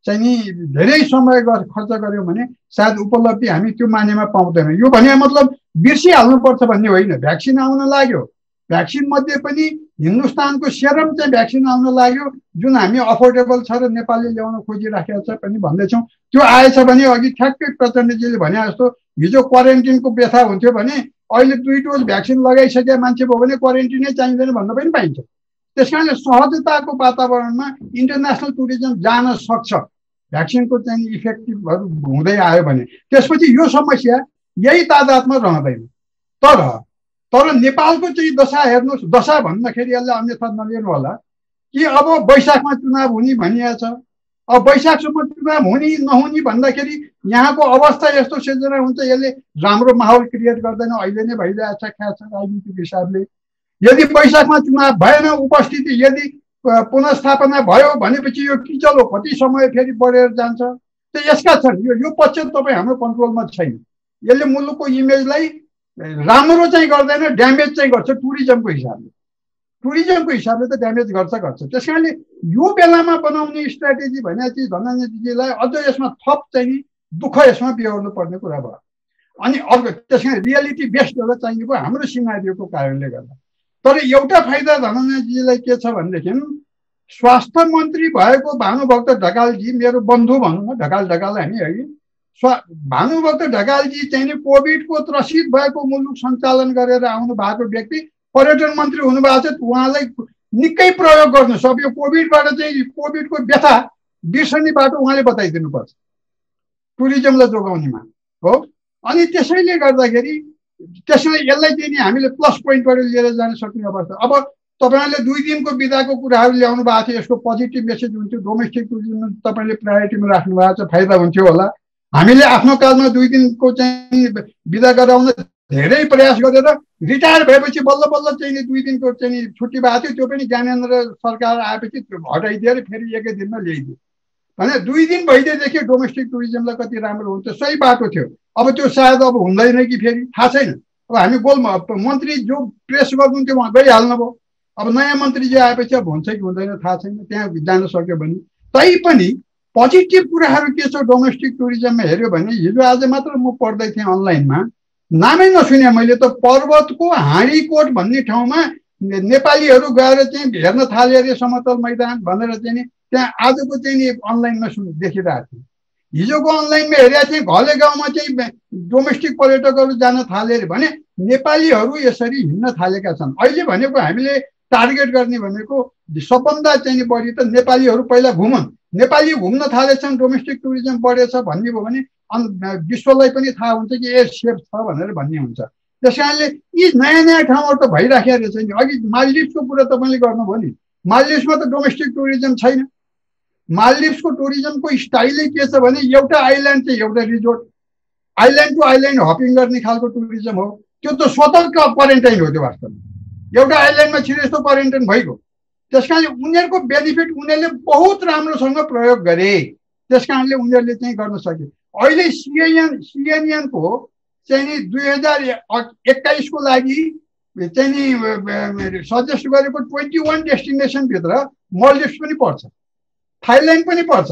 चाहिँ नि धेरै समय खर्च गऱ्यौँ भने सायद उपलब्धि हामी त्यो मानेमा पाउँदैनौँ। यो भने मतलब बिर्सिहाल्नुपर्छ भन्ने होइन। भ्याक्सिन आउन लाग्यो, भ्याक्सिन मध्ये पनि हिन्दुस्तानको सेरम चाहिँ भ्याक्सिन आउन लाग्यो, जुन हामी अफोर्डेबल छ र नेपालले ल्याउन खोजिराखेको छ पनि भन्दैछौँ। त्यो आएछ भने अघि ठ्याक्कै प्रचण्डजीले भने जस्तो हिजो क्वारेन्टिनको व्यथा हुन्थ्यो भने अहिले 2 डोज भ्याक्सिन लगाइसके मान्छे भयो भने क्वारेन्टिनै चाहिँदैन भन्न पनि पाइन्छ। त्यस कारणले सहजताको वातावरणमा इन्टरनेसनल टुरिज्म जान सक्छ भ्याक्सिनको चाहिँ इफेक्टिभहरू हुँदै आयो भने। त्यसपछि यो समस्या यही तादादमा रहँदैन। तर नेपालको चाहिँ दशा हेर्नुहोस्, दशा भन्दाखेरि यसलाई अन्यथा नलिनु होला कि अब वैशाखमा चुनाव हुने भनिएको छ। अब वैशाखसम्म चुनाव हुने नहुने भन्दाखेरि यहाँको अवस्था यस्तो सिर्जना हुन्छ, यसले राम्रो माहौल क्रिएट गर्दैन। अहिले नै भइरहेछ ख्याल छ राजनीतिक हिसाबले। यदि वैशाखमा चुनाव भएन, उपस्थिति यदि पुनर्स्थापना भयो भनेपछि यो किचलो कति समय फेरि बढेर जान्छ। त यसका छन् यो पक्ष तपाईँ हाम्रो कन्ट्रोलमा छैन। यसले मुलुकको इमेजलाई राम्रो चाहिँ गर्दैन, ड्यामेज चाहिँ गर्छ। टुरिज्मको हिसाबले त ड्यामेज गर्छ। त्यस कारणले यो बेलामा बनाउने स्ट्राटेजी भने चाहिँ धनञ्जयजीलाई अझ यसमा थप चाहिँ दुःख यसमा बिहोर्नु पर्ने कुरा भयो। अनि अर्को त्यस कारण रियालिटी बेस्ड एउटा चाहिने भयो हाम्रो सिनारीको कारणले गर्दा। तर एउटा फाइदा धनञ्जयजीलाई के छ भनेदेखि स्वास्थ्य मन्त्री भएको भानुभक्त ढकालजी मेरो बन्धु भनौँ न, ढकाल हामी है, भानुभक्त ढकालजी चाहिँ नि कोभिडको त्रसित भएको मुलुक सञ्चालन गरेर आउनु भएको व्यक्ति पर्यटन मन्त्री हुनुभएको छ। उहाँलाई निकै प्रयोग गर्नुहोस्। अब यो कोभिडबाट चाहिँ कोभिडको व्यथा बिर्सने बाटो उहाँले बताइदिनुपर्छ टुरिज्मलाई जोगाउनेमा हो। अनि त्यसैले गर्दाखेरि यसलाई चाहिँ नि हामीले प्लस पोइन्टबाट लिएर जान सक्ने अवस्था। अब तपाईँले 2 दिनको बिदाको कुराहरू ल्याउनु भएको थियो, यसको पोजिटिभ मेसेज हुन्थ्यो। डोमेस्टिक टुरिज्म तपाईँले प्रायोरिटीमा राख्नु भएको छ, फाइदा हुन्थ्यो होला। हामीले आफ्नो कालमा 2 दिनको चाहिँ बिदा गराउन धेरै प्रयास गरेर रिटायर भएपछि बल्ल बल्ल चाहिँ 2 दिनको चाहिँ छुट्टी भएको थियो। त्यो पनि ज्ञानेन्द्र सरकार आएपछि हटाइदिएर फेरि 1 दिनमा ल्याइदियो भने 2 दिन भइदिएदेखि डोमेस्टिक टुरिज्मलाई कति राम्रो हुन्थ्यो, सही बाटो थियो। अब त्यो सायद अब हुँदैन कि फेरि थाहा छैन। अब हामी मन्त्री जो प्रेस गर्नुहुन्थ्यो उहाँ गइहाल्नुभयो। अब नयाँ मन्त्रीजी आएपछि अब हुन्छ कि हुँदैन थाहा छैन, त्यहाँ जान सक्यो भने। तैपनि पोजिटिभ कुराहरू के छ डोमेस्टिक टुरिज्ममा हेऱ्यो भने हिजो आज मात्र म पढ्दै थिएँ अनलाइनमा, नामै नसुने मैले त, पर्वतको हाँडीकोट भन्ने ठाउँमा नेपालीहरू गएर चाहिँ हेर्न थाले अरे समतल मैदान भनेर चाहिँ नि त्यहाँ आजको चाहिँ नि अनलाइनमा देखिरहेको थिएँ। हिजोको अनलाइनमा हेरेको थिएँ घले गाउँमा चाहिँ डोमेस्टिक पर्यटकहरू जान थाले अरे भने नेपालीहरू यसरी हिँड्न थालेका छन्। अहिले भनेको हामीले टार्गेट गर्ने भनेको सबभन्दा चाहिँ बढी त नेपालीहरू पहिला घुमन्। नेपाली घुम्न थालेछन्, डोमेस्टिक टुरिज्म बढेछ भन्ने भयो भने विश्वलाई पनि थाहा हुन्छ कि ए सेफ छ भनेर भन्ने हुन्छ। त्यस कारणले यी नयाँ ठाउँहरू त भइराखेको रहेछ नि। अघि मालदिभ्सको कुरा तपाईँले गर्नुभयो नि, मालदिभ्समा त डोमेस्टिक टुरिज्म छैन। मालदिभ्सको टुरिज्मको स्टाइलै के छ भने एउटा आइल्यान्ड चाहिँ एउटा resort, island to island hopping गर्ने खालको टुरिज्म हो। त्यो त स्वतः क्वारेन्टाइन हो। त्यो वास्तवमा एउटा आइल्यान्डमा छिरेस्तो क्वारेन्टाइन भइगयो। त्यस कारणले उनीहरूको बेनिफिट उनीहरूले बहुत राम्रोसँग प्रयोग गरे। त्यस कारणले उनीहरूले चाहिँ गर्न सके। अहिले सिएनएनको चाहिँ नि 2021 को लागि चाहिँ नि सजेस्ट गरेको 21 डेस्टिनेसनभित्र मल्डिभ्स पनि पर्छ, थाइल्यान्ड पनि पर्छ,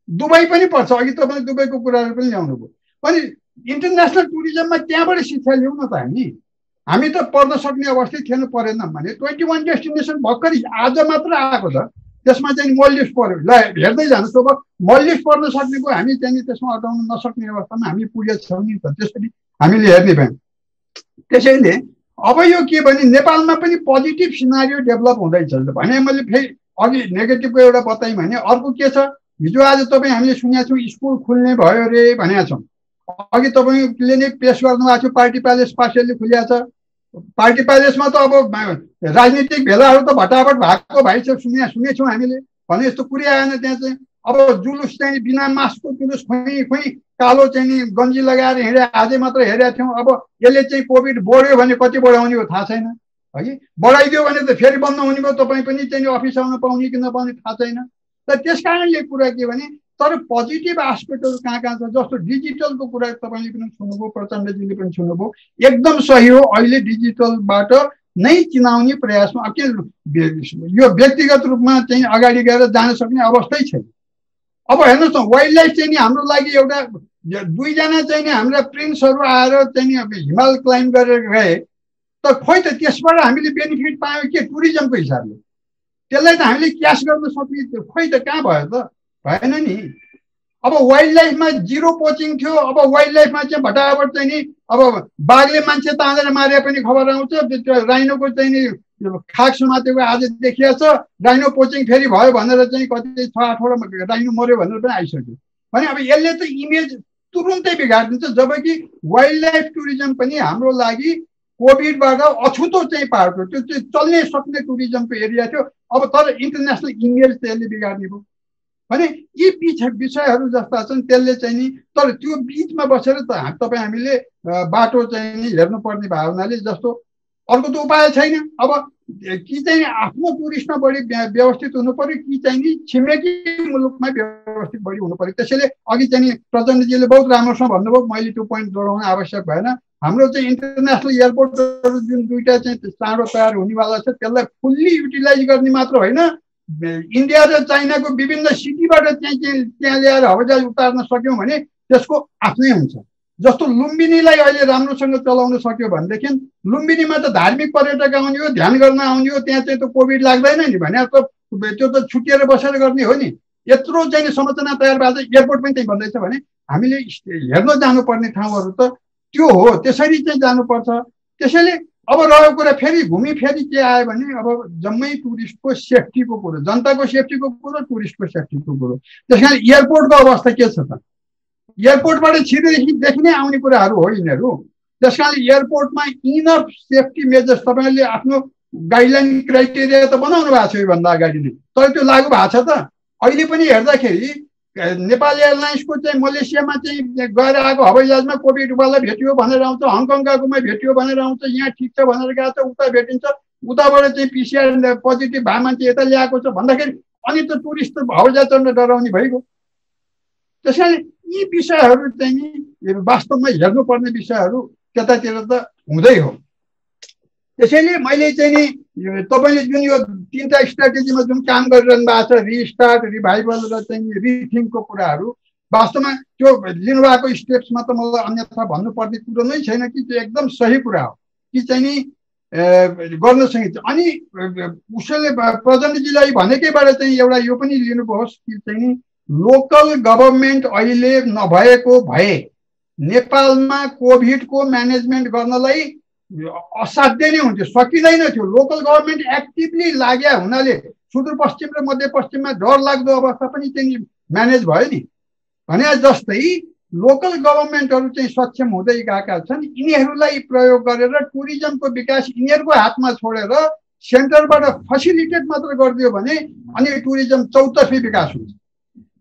दुबई पनि पर्छ। अघि तपाईँले दुबईको कुराहरू पनि ल्याउनु भयो। अनि इन्टरनेसनल टुरिज्ममा त्यहाँबाट शिक्षा ल्याउँ न त। हामी त पढ्न सक्ने अवस्था थिएन, परेन भने 21 डेस्टिनेसन भर्खर आज मात्र आएको छ। त्यसमा चाहिँ मल्डिभ्स पर्यो। ल हेर्दै जानुहोस्। अब मल्डिभ्स पढ्न सक्नेको हामी चाहिँ त्यसमा अटाउन नसक्ने अवस्थामा हामी पुगेछौँ नि त। त्यसरी हामीले हेर्ने भयौँ। त्यसैले अब यो के भने नेपालमा पनि पोजिटिभ सिनारियो डेभलप हुँदैछ भने मैले फेरि अघि नेगेटिभको एउटा बताएँ भने अर्को के छ, हिजो आज तपाईँ हामीले सुनेका छौँ स्कुल खुल्ने भयो अरे भनेका छौँ। अघि तपाईँले नै पेश गर्नुभएको थियो पार्टी प्यालेस पार्टीले खुलिया छ। पार्टी प्यालेसमा त अब राजनीतिक भेलाहरू त भटाभट भएको भाइ सुनेछौँ हामीले, भने जस्तो कुरै आएन त्यहाँ चाहिँ। अब जुलुस चाहिँ बिना मास्कको जुलुस खुइ कालो चाहिँ गन्जी लगाएर हिँडे, आजै मात्र हेरेका थियौँ। अब यसले चाहिँ कोभिड बढ्यो भने कति बढाउने हो थाहा छैन, है बढाइदियो भने त फेरि बन्द हुने भयो, तपाईँ पनि चाहिँ अफिस आउन पाउने कि नपाउने थाहा छैन। र त्यस कारणले कुरा के भने तर पोजिटिभ आस्पेक्टहरू कहाँ कहाँ छ, जस्तो डिजिटलको कुरा तपाईँले पनि सुन्नुभयो, प्रचण्डजीले पनि सुन्नुभयो, एकदम सही हो। अहिले डिजिटलबाट नै चिनाउने प्रयासमा के यो व्यक्तिगत रूपमा चाहिँ अगाडि गएर जान सक्ने अवस्थै छैन। अब हेर्नुहोस् न, वाइल्ड लाइफ चाहिँ नि हाम्रो लागि एउटा 2 जना चाहिँ नि हाम्रा प्रिन्सहरू आएर चाहिँ नि हिमाल क्लाइम्ब गरेर गए, त खोइ त त्यसबाट हामीले बेनिफिट पायौँ के टुरिज्मको हिसाबले? त्यसलाई त हामीले क्यास गर्न सक्ने खोइ त कहाँ भयो त? भएन नि। अब वाइल्ड लाइफमा 0 पोचिङ थियो, अब वाइल्ड लाइफमा चाहिँ भटाभट चाहिँ नि अब बाघले मान्छे तानेर मारे पनि खबर आउँछ, राइनोको चाहिँ नि खाक समातेको आज देखिया छ, राइनो पोचिङ फेरि भयो भनेर चाहिँ कति 6-8 राइनो मर्यो भनेर पनि आइसक्यो। भने अब यसले त इमेज तुरुन्तै बिगारिदिन्छ, जबकि वाइल्ड लाइफ टुरिज्म पनि हाम्रो लागि कोभिडबाट अछुतो चाहिँ पाएको त्यो चाहिँ चल्ने सक्ने टुरिज्मको एरिया थियो। अब तर इन्टरनेसनल इमेज त्यसले बिगार्ने भयो भने यी विषयहरू जस्ता छन्, त्यसले चाहिँ नि तर त्यो बिचमा बसेर त तपाईँ हामीले बाटो चाहिँ नि हेर्नुपर्ने भावनाले जस्तो अर्को त उपाय छैन। अब कि चाहिँ आफ्नो टुरिस्टमा बढी व्यवस्थित हुनु पर्यो कि चाहिँ नि छिमेकी मुलुकमा व्यवस्थित बढी हुनु पर्यो। त्यसैले अघि चाहिँ नि प्रचण्डजीले बहुत राम्रोसँग भन्नुभयो, मैले त्यो पोइन्ट जोडाउन आवश्यक भएन। हाम्रो चाहिँ इन्टरनेसनल एयरपोर्टहरू जुन 2टा चाहिँ चाँडो तयार हुनेवाला छ, त्यसलाई फुल्ली युटिलाइज गर्ने मात्र होइन, इन्डिया र चाइनाको विभिन्न सिटीबाट त्यहाँ ल्याएर हवाईजहाज उतार्न सक्यौँ भने त्यसको आफ्नै हुन्छ। जस्तो लुम्बिनीलाई अहिले राम्रोसँग चलाउन सक्यो भनेदेखि लुम्बिनीमा त धार्मिक पर्यटक आउने हो, ध्यान गर्न आउने हो, त्यहाँ चाहिँ त कोभिड लाग्दैन नि भने त त्यो त छुट्टिएर बसेर गर्ने हो नि। यत्रो चाहिँ संरचना तयार भएको छ, एयरपोर्ट पनि त्यही भन्दैछ भने हामीले हेर्न जानुपर्ने ठाउँहरू त त्यो हो, त्यसरी चाहिँ जानुपर्छ। त्यसैले अब रह्यो कुरा फेरि फेरि के आयो भने अब जम्मै टुरिस्टको सेफ्टीको कुरो, जनताको सेफ्टीको कुरो, टुरिस्टको सेफ्टीको कुरो। त्यस कारण एयरपोर्टको अवस्था के छ त? एयरपोर्टबाट छिटोदेखि देखिने आउने कुराहरू हो यिनीहरू। त्यस कारण एयरपोर्टमा इनफ सेफ्टी मेजर्स तपाईँहरूले आफ्नो गाइडलाइन क्राइटेरिया त बनाउनु भएको छ योभन्दा अगाडि नै, तर त्यो लागू भएको छ त? अहिले पनि हेर्दाखेरि नेपाल एयरलाइन्सको चाहिँ मलेसियामा चाहिँ गएर आएको हवाईजहाजमा कोभिडवाला भेटियो भनेर आउँछ, हङकङ गएकोमा भेटियो भनेर आउँछ, यहाँ ठिक छ भनेर गएको छ, उता भेटिन्छ, उताबाट चाहिँ PCR पोजिटिभ भए मान्छे यता ल्याएको छ भन्दाखेरि अनि त टुरिस्ट त हवाईजहाज चढ्न डराउने भइगयो। त्यसैले यी विषयहरू चाहिँ नि वास्तवमा हेर्नुपर्ने विषयहरू त्यतातिर त हुँदै हो। त्यसैले मैले चाहिँ नि तपाईँले जुन यो 3टा स्ट्राटेजीमा जुन काम गरिरहनु भएको छ, रिस्टार्ट, रिभाइभल र चाहिँ रिथिङ्कको कुराहरू, वास्तवमा त्यो लिनुभएको स्टेप्समा त मलाई अन्यथा भन्नुपर्ने कुरो नै छैन कि त्यो एकदम सही कुरा हो कि चाहिँ नि गर्न सकिन्छ। अनि उसले प्रचण्डजीलाई भनेकैबाट चाहिँ एउटा यो पनि लिनुहोस् कि चाहिँ नि लोकल गभर्मेन्ट अहिले नभएको भए नेपालमा कोभिडको म्यानेजमेन्ट गर्नलाई असाध्य नै हुन्थ्यो, सकिँदैन थियो। लोकल गभर्मेन्ट एक्टिभली लाग्या हुनाले सुदूरपश्चिम र मध्यपश्चिममा डरलाग्दो अवस्था पनि चाहिँ म्यानेज भयो नि। भने जस्तै लोकल गभर्मेन्टहरू चाहिँ सक्षम हुँदै गएका छन्, यिनीहरूलाई प्रयोग गरेर टुरिज्मको विकास यिनीहरूको हातमा छोडेर सेन्टरबाट फेसिलिटेट मात्र गरिदियो भने अनि टुरिज्म चौतर्फी विकास हुन्छ।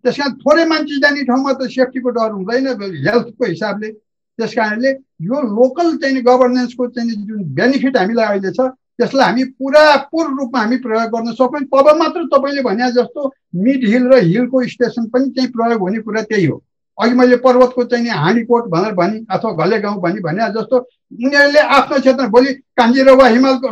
त्यस कारण थोरै मान्छे जाने ठाउँमा त सेफ्टीको डर हुँदैन हेल्थको हिसाबले। त्यस कारणले यो लोकल चाहिँ गभर्नेन्सको चाहिँ जुन बेनिफिट हामीलाई अहिले छ त्यसलाई हामी पुरापुर रूपमा हामी प्रयोग गर्न सक्यौँ, तब मात्र तपाईँले भने जस्तो मिड हिल र हिलको स्टेसन पनि चाहिँ प्रयोग हुने कुरा त्यही हो। अघि मैले पर्वतको चाहिँ हाँडीकोट भनेर भने अथवा घलेगाउँ भने जस्तो उनीहरूले आफ्नो क्षेत्र भोलि कान्जिरौवा हिमालको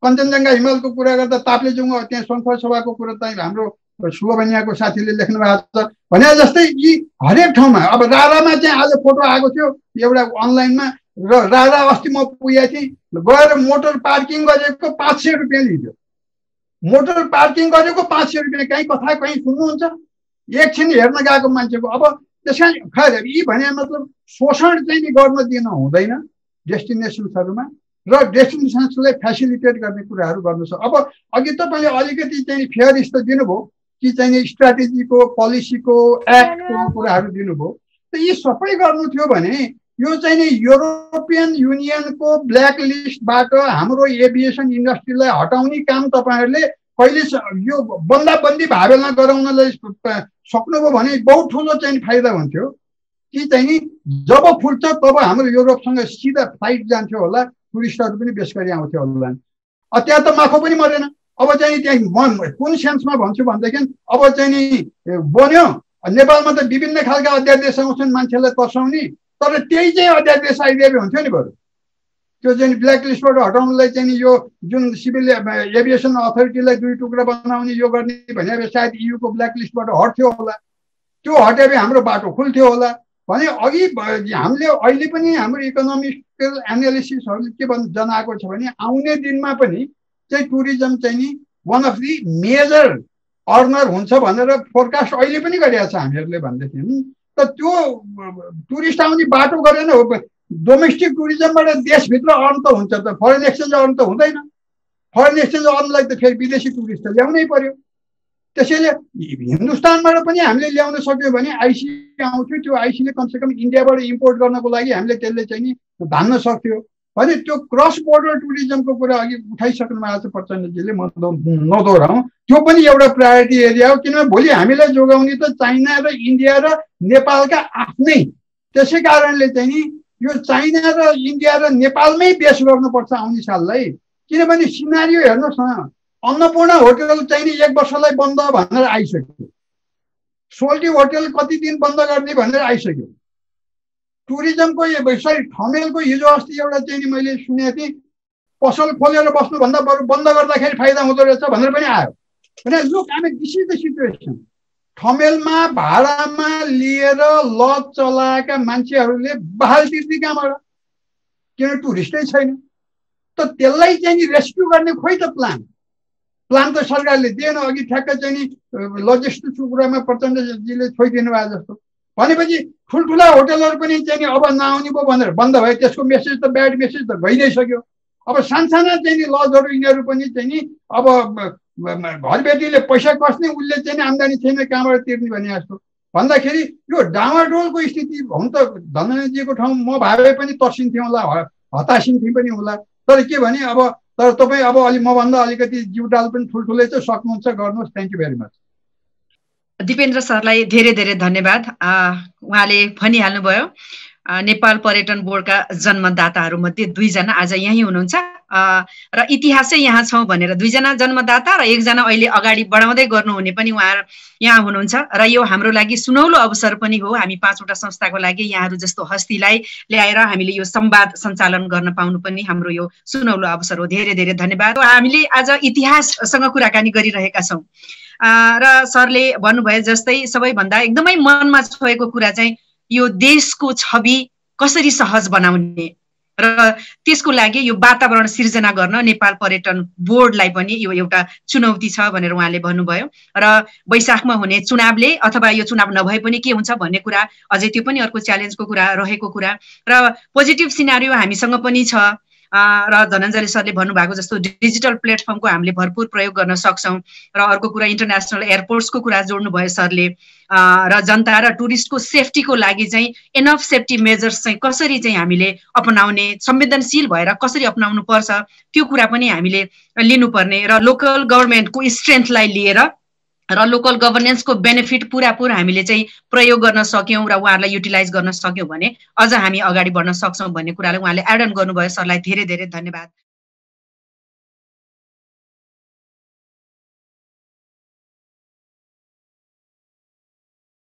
कञ्चनजङ्घा हिमालको कुरा गर्दा ताप्लेजुङ त्यहाँ सङ्खुवा सभाको कुरा चाहिँ हाम्रो स्लोभेनियाको साथीले लेख्नु भएको छ भने जस्तै यी हरेक ठाउँमा। अब रारामा चाहिँ आज फोटो आएको थियो एउटा अनलाइनमा, र रारा अस्ति म पुगेको थिएँ, गएर मोटर पार्किङ गरेको 500 रुपियाँ लियो। मोटर पार्किङ गरेको 500 रुपियाँ, कहीँ कथा कहीँ सुन्नुहुन्छ? एकछिन हेर्न गएको मान्छेको। अब त्यस कारण खैर यी भने मतलब शोषण चाहिँ नि गर्न दिन हुँदैन डेस्टिनेसन्सहरूमा, र डेस्टिनेसन्सलाई फेसिलिटेट गर्ने कुराहरू गर्नु छ। अब अघि तपाईँले अलिकति चाहिँ फेयर दिनुभयो कि चाहिँ स्ट्राटेजीको, पोलिसीको, एक्टको कुराहरू दिनुभयो। त यी सबै गर्नु थियो भने यो चाहिँ नि युरोपियन युनियनको ब्ल्याक लिस्टबाट हाम्रो एभिएसन इन्डस्ट्रीलाई हटाउने काम तपाईँहरूले कहिले यो बन्दाबन्दी भावेला गराउनलाई सक्नुभयो भने बहुत ठुलो चाहिँ फाइदा हुन्थ्यो कि चाहिँ नि जब फुल्छ तब हाम्रो युरोपसँग सिधा फ्लाइट जान्थ्यो होला, टुरिस्टहरू पनि बेस गरी आउँथ्यो होला। त्यहाँ त माखो पनि मरेन। अब चाहिँ नि त्यहाँ म कुन सेन्समा भन्छु भनेदेखि अब चाहिँ नि बन्यो नेपालमा त विभिन्न खालका अध्यादेश आउँछन् मान्छेलाई तर्साउने, तर त्यही चाहिँ अध्यादेश आइदिए हुन्थ्यो नि बरु। त्यो चाहिँ ब्ल्याक लिस्टबाट हटाउनलाई चाहिँ नि यो जुन सिभिल एभिएसन अथोरिटीलाई 2 टुक्रा बनाउने यो गर्ने भने सायद युको ब्ल्याक लिस्टबाट हट्थ्यो होला। त्यो हटे भए हाम्रो बाटो खुल्थ्यो होला भने अघि हामीले अहिले पनि हाम्रो इकोनोमिकल एनालिसिसहरूले के जनाएको छ भने आउने दिनमा पनि चाहिँ टुरिज्म चाहिँ नि one of the major earner हुन्छ भनेर फोरकास्ट अहिले पनि गरिरहेको छ हामीहरूले भनेदेखि। त त्यो टुरिस्ट आउने बाटो गरेन हो। डोमेस्टिक टुरिज्मबाट देशभित्र अर्न त हुन्छ त, फरेन एक्सचेन्ज अर्न त हुँदैन। फरेन एक्सचेन्ज अर्नलाई त फेरि विदेशी टुरिस्ट त ल्याउनै पर्यो। त्यसैले हिन्दुस्तानबाट पनि हामीले ल्याउन सक्यौँ भने आइसी आउँथ्यो। त्यो आइसीले कमसेकम इन्डियाबाट इम्पोर्ट गर्नको लागि हामीले त्यसले चाहिँ नि धान्न सक्थ्यो भने त्यो क्रस बोर्डर टुरिज्मको कुरा अघि उठाइसक्नु भएको छ प्रचण्डजीले, म नदोहोऱ्याउँ। त्यो पनि एउटा प्रायोरिटी एरिया हो किनभने भोलि हामीलाई जोगाउने त चाइना र इन्डिया र नेपालका आफ्नै। त्यसै कारणले चाहिँ नि यो चाइना र इन्डिया र नेपालमै बेस गर्नुपर्छ आउने साललाई। किनभने सिनारियो हेर्नुहोस् न, अन्नपूर्ण होटल चाहिँ नि 1 वर्षलाई बन्द भनेर आइसक्यो, सोल्टी होटल कति दिन बन्द गर्ने भनेर आइसक्यो। टुरिज्मको ठमेलको हिजो अस्ति एउटा चाहिँ नि मैले सुनेको थिएँ, पसल खोलेर बस्नुभन्दा बरु बन्द गर्दाखेरि फाइदा हुँदो रहेछ भनेर पनि आयो। भने लुक हामी दिस इज द सिचुएसन। ठमेलमा भाडामा लिएर लज चलाएका मान्छेहरूले बहाल तिर्ने कहाँबाट, किन टुरिस्टै छैन। त त्यसलाई चाहिँ नि रेस्क्यु गर्ने खोइ त प्लान त सरकारले दिएन। अघि ठ्याक्कै चाहिँ नि लजिस्टिक्सको कुरामा प्रचण्डजीले छोइदिनु भयो जस्तो। भनेपछि ठुल्ठुला होटलहरू पनि चाहिँ नि अब नआउने भयो भनेर बन्द भयो। त्यसको मेसेज त ब्याड मेसेज त गइदिइसक्यो। अब सानसाना चाहिँ नि लजहरू यिनीहरू पनि चाहिँ नि अब घरबेटीले पैसा कस्ने, उसले चाहिँ नि आम्दानी छैन कहाँबाट तिर्ने भने जस्तो भन्दाखेरि यो डामाडोलको स्थिति हुन त धनञ्जयजीको ठाउँ म भए पनि तर्सिन्थेँ होला, हतासिन्थेँ पनि होला। तर के भने अब तर तपाईँ अब अलि मभन्दा अलिकति जिउडाल पनि ठुल्ठुलै चाहिँ सक्नुहुन्छ, गर्नुहोस्। Thank you very much. Dipendra सरलाई धेरै धेरै धन्यवाद। उहाँले भनिहाल्नुभयो नेपाल पर्यटन बोर्डका जन्मदाताहरू मध्ये 2 जना आज यहीँ हुनुहुन्छ र इतिहासै यहाँ छौँ भनेर 2 जना जन्मदाता र 1 जना अहिले अगाडि बढाउँदै गर्नुहुने पनि उहाँ यहाँ हुनुहुन्छ। र यो हाम्रो लागि सुनौलो अवसर पनि हो। हामी 5वटा संस्थाको लागि यहाँहरू जस्तो हस्तीलाई ल्याएर हामीले यो संवाद सञ्चालन गर्न पाउनु पनि हाम्रो यो सुनौलो अवसर हो। धेरै धेरै धन्यवाद। हामीले आज इतिहाससँग कुराकानी गरिरहेका छौँ र सरले भन्नुभयो जस्तै सबैभन्दा एकदमै मनमा छोएको कुरा चाहिँ यो देशको छवि कसरी सहज बनाउने र त्यसको लागि यो वातावरण सिर्जना गर्न नेपाल पर्यटन बोर्डलाई पनि यो एउटा चुनौती छ भनेर उहाँले भन्नुभयो। र वैशाखमा हुने चुनावले अथवा यो चुनाव नभए पनि के हुन्छ भन्ने कुरा अझै त्यो पनि अर्को च्यालेन्जको कुरा रहेको कुरा र पोजिटिभ सिनारियो हामीसँग पनि छ। र धनञ्जय सरले भन्नुभएको जस्तो डिजिटल प्लेटफर्मको हामीले भरपुर प्रयोग गर्न सक्छौँ। र अर्को कुरा इन्टरनेसनल एयरपोर्ट्सको कुरा जोड्नुभयो सरले र जनता र टुरिस्टको सेफ्टीको लागि चाहिँ एनफ सेफ्टी मेजर्स चाहिँ कसरी चाहिँ हामीले अपनाउने, संवेदनशील भएर कसरी अपनाउनु पर्छ त्यो कुरा पनि हामीले लिनुपर्ने र लोकल गभर्मेन्टको स्ट्रेन्थलाई लिएर र लोकल गभर्नेन्सको बेनिफिट पुरापुर हामीले चाहिँ प्रयोग गर्न सक्यौँ र उहाँहरूलाई युटिलाइज गर्न सक्यौँ भने अझ हामी अगाडि बढ्न सक्छौँ भन्ने कुरालाई उहाँले एड अन गर्नुभयो। सरलाई धेरै धेरै धन्यवाद।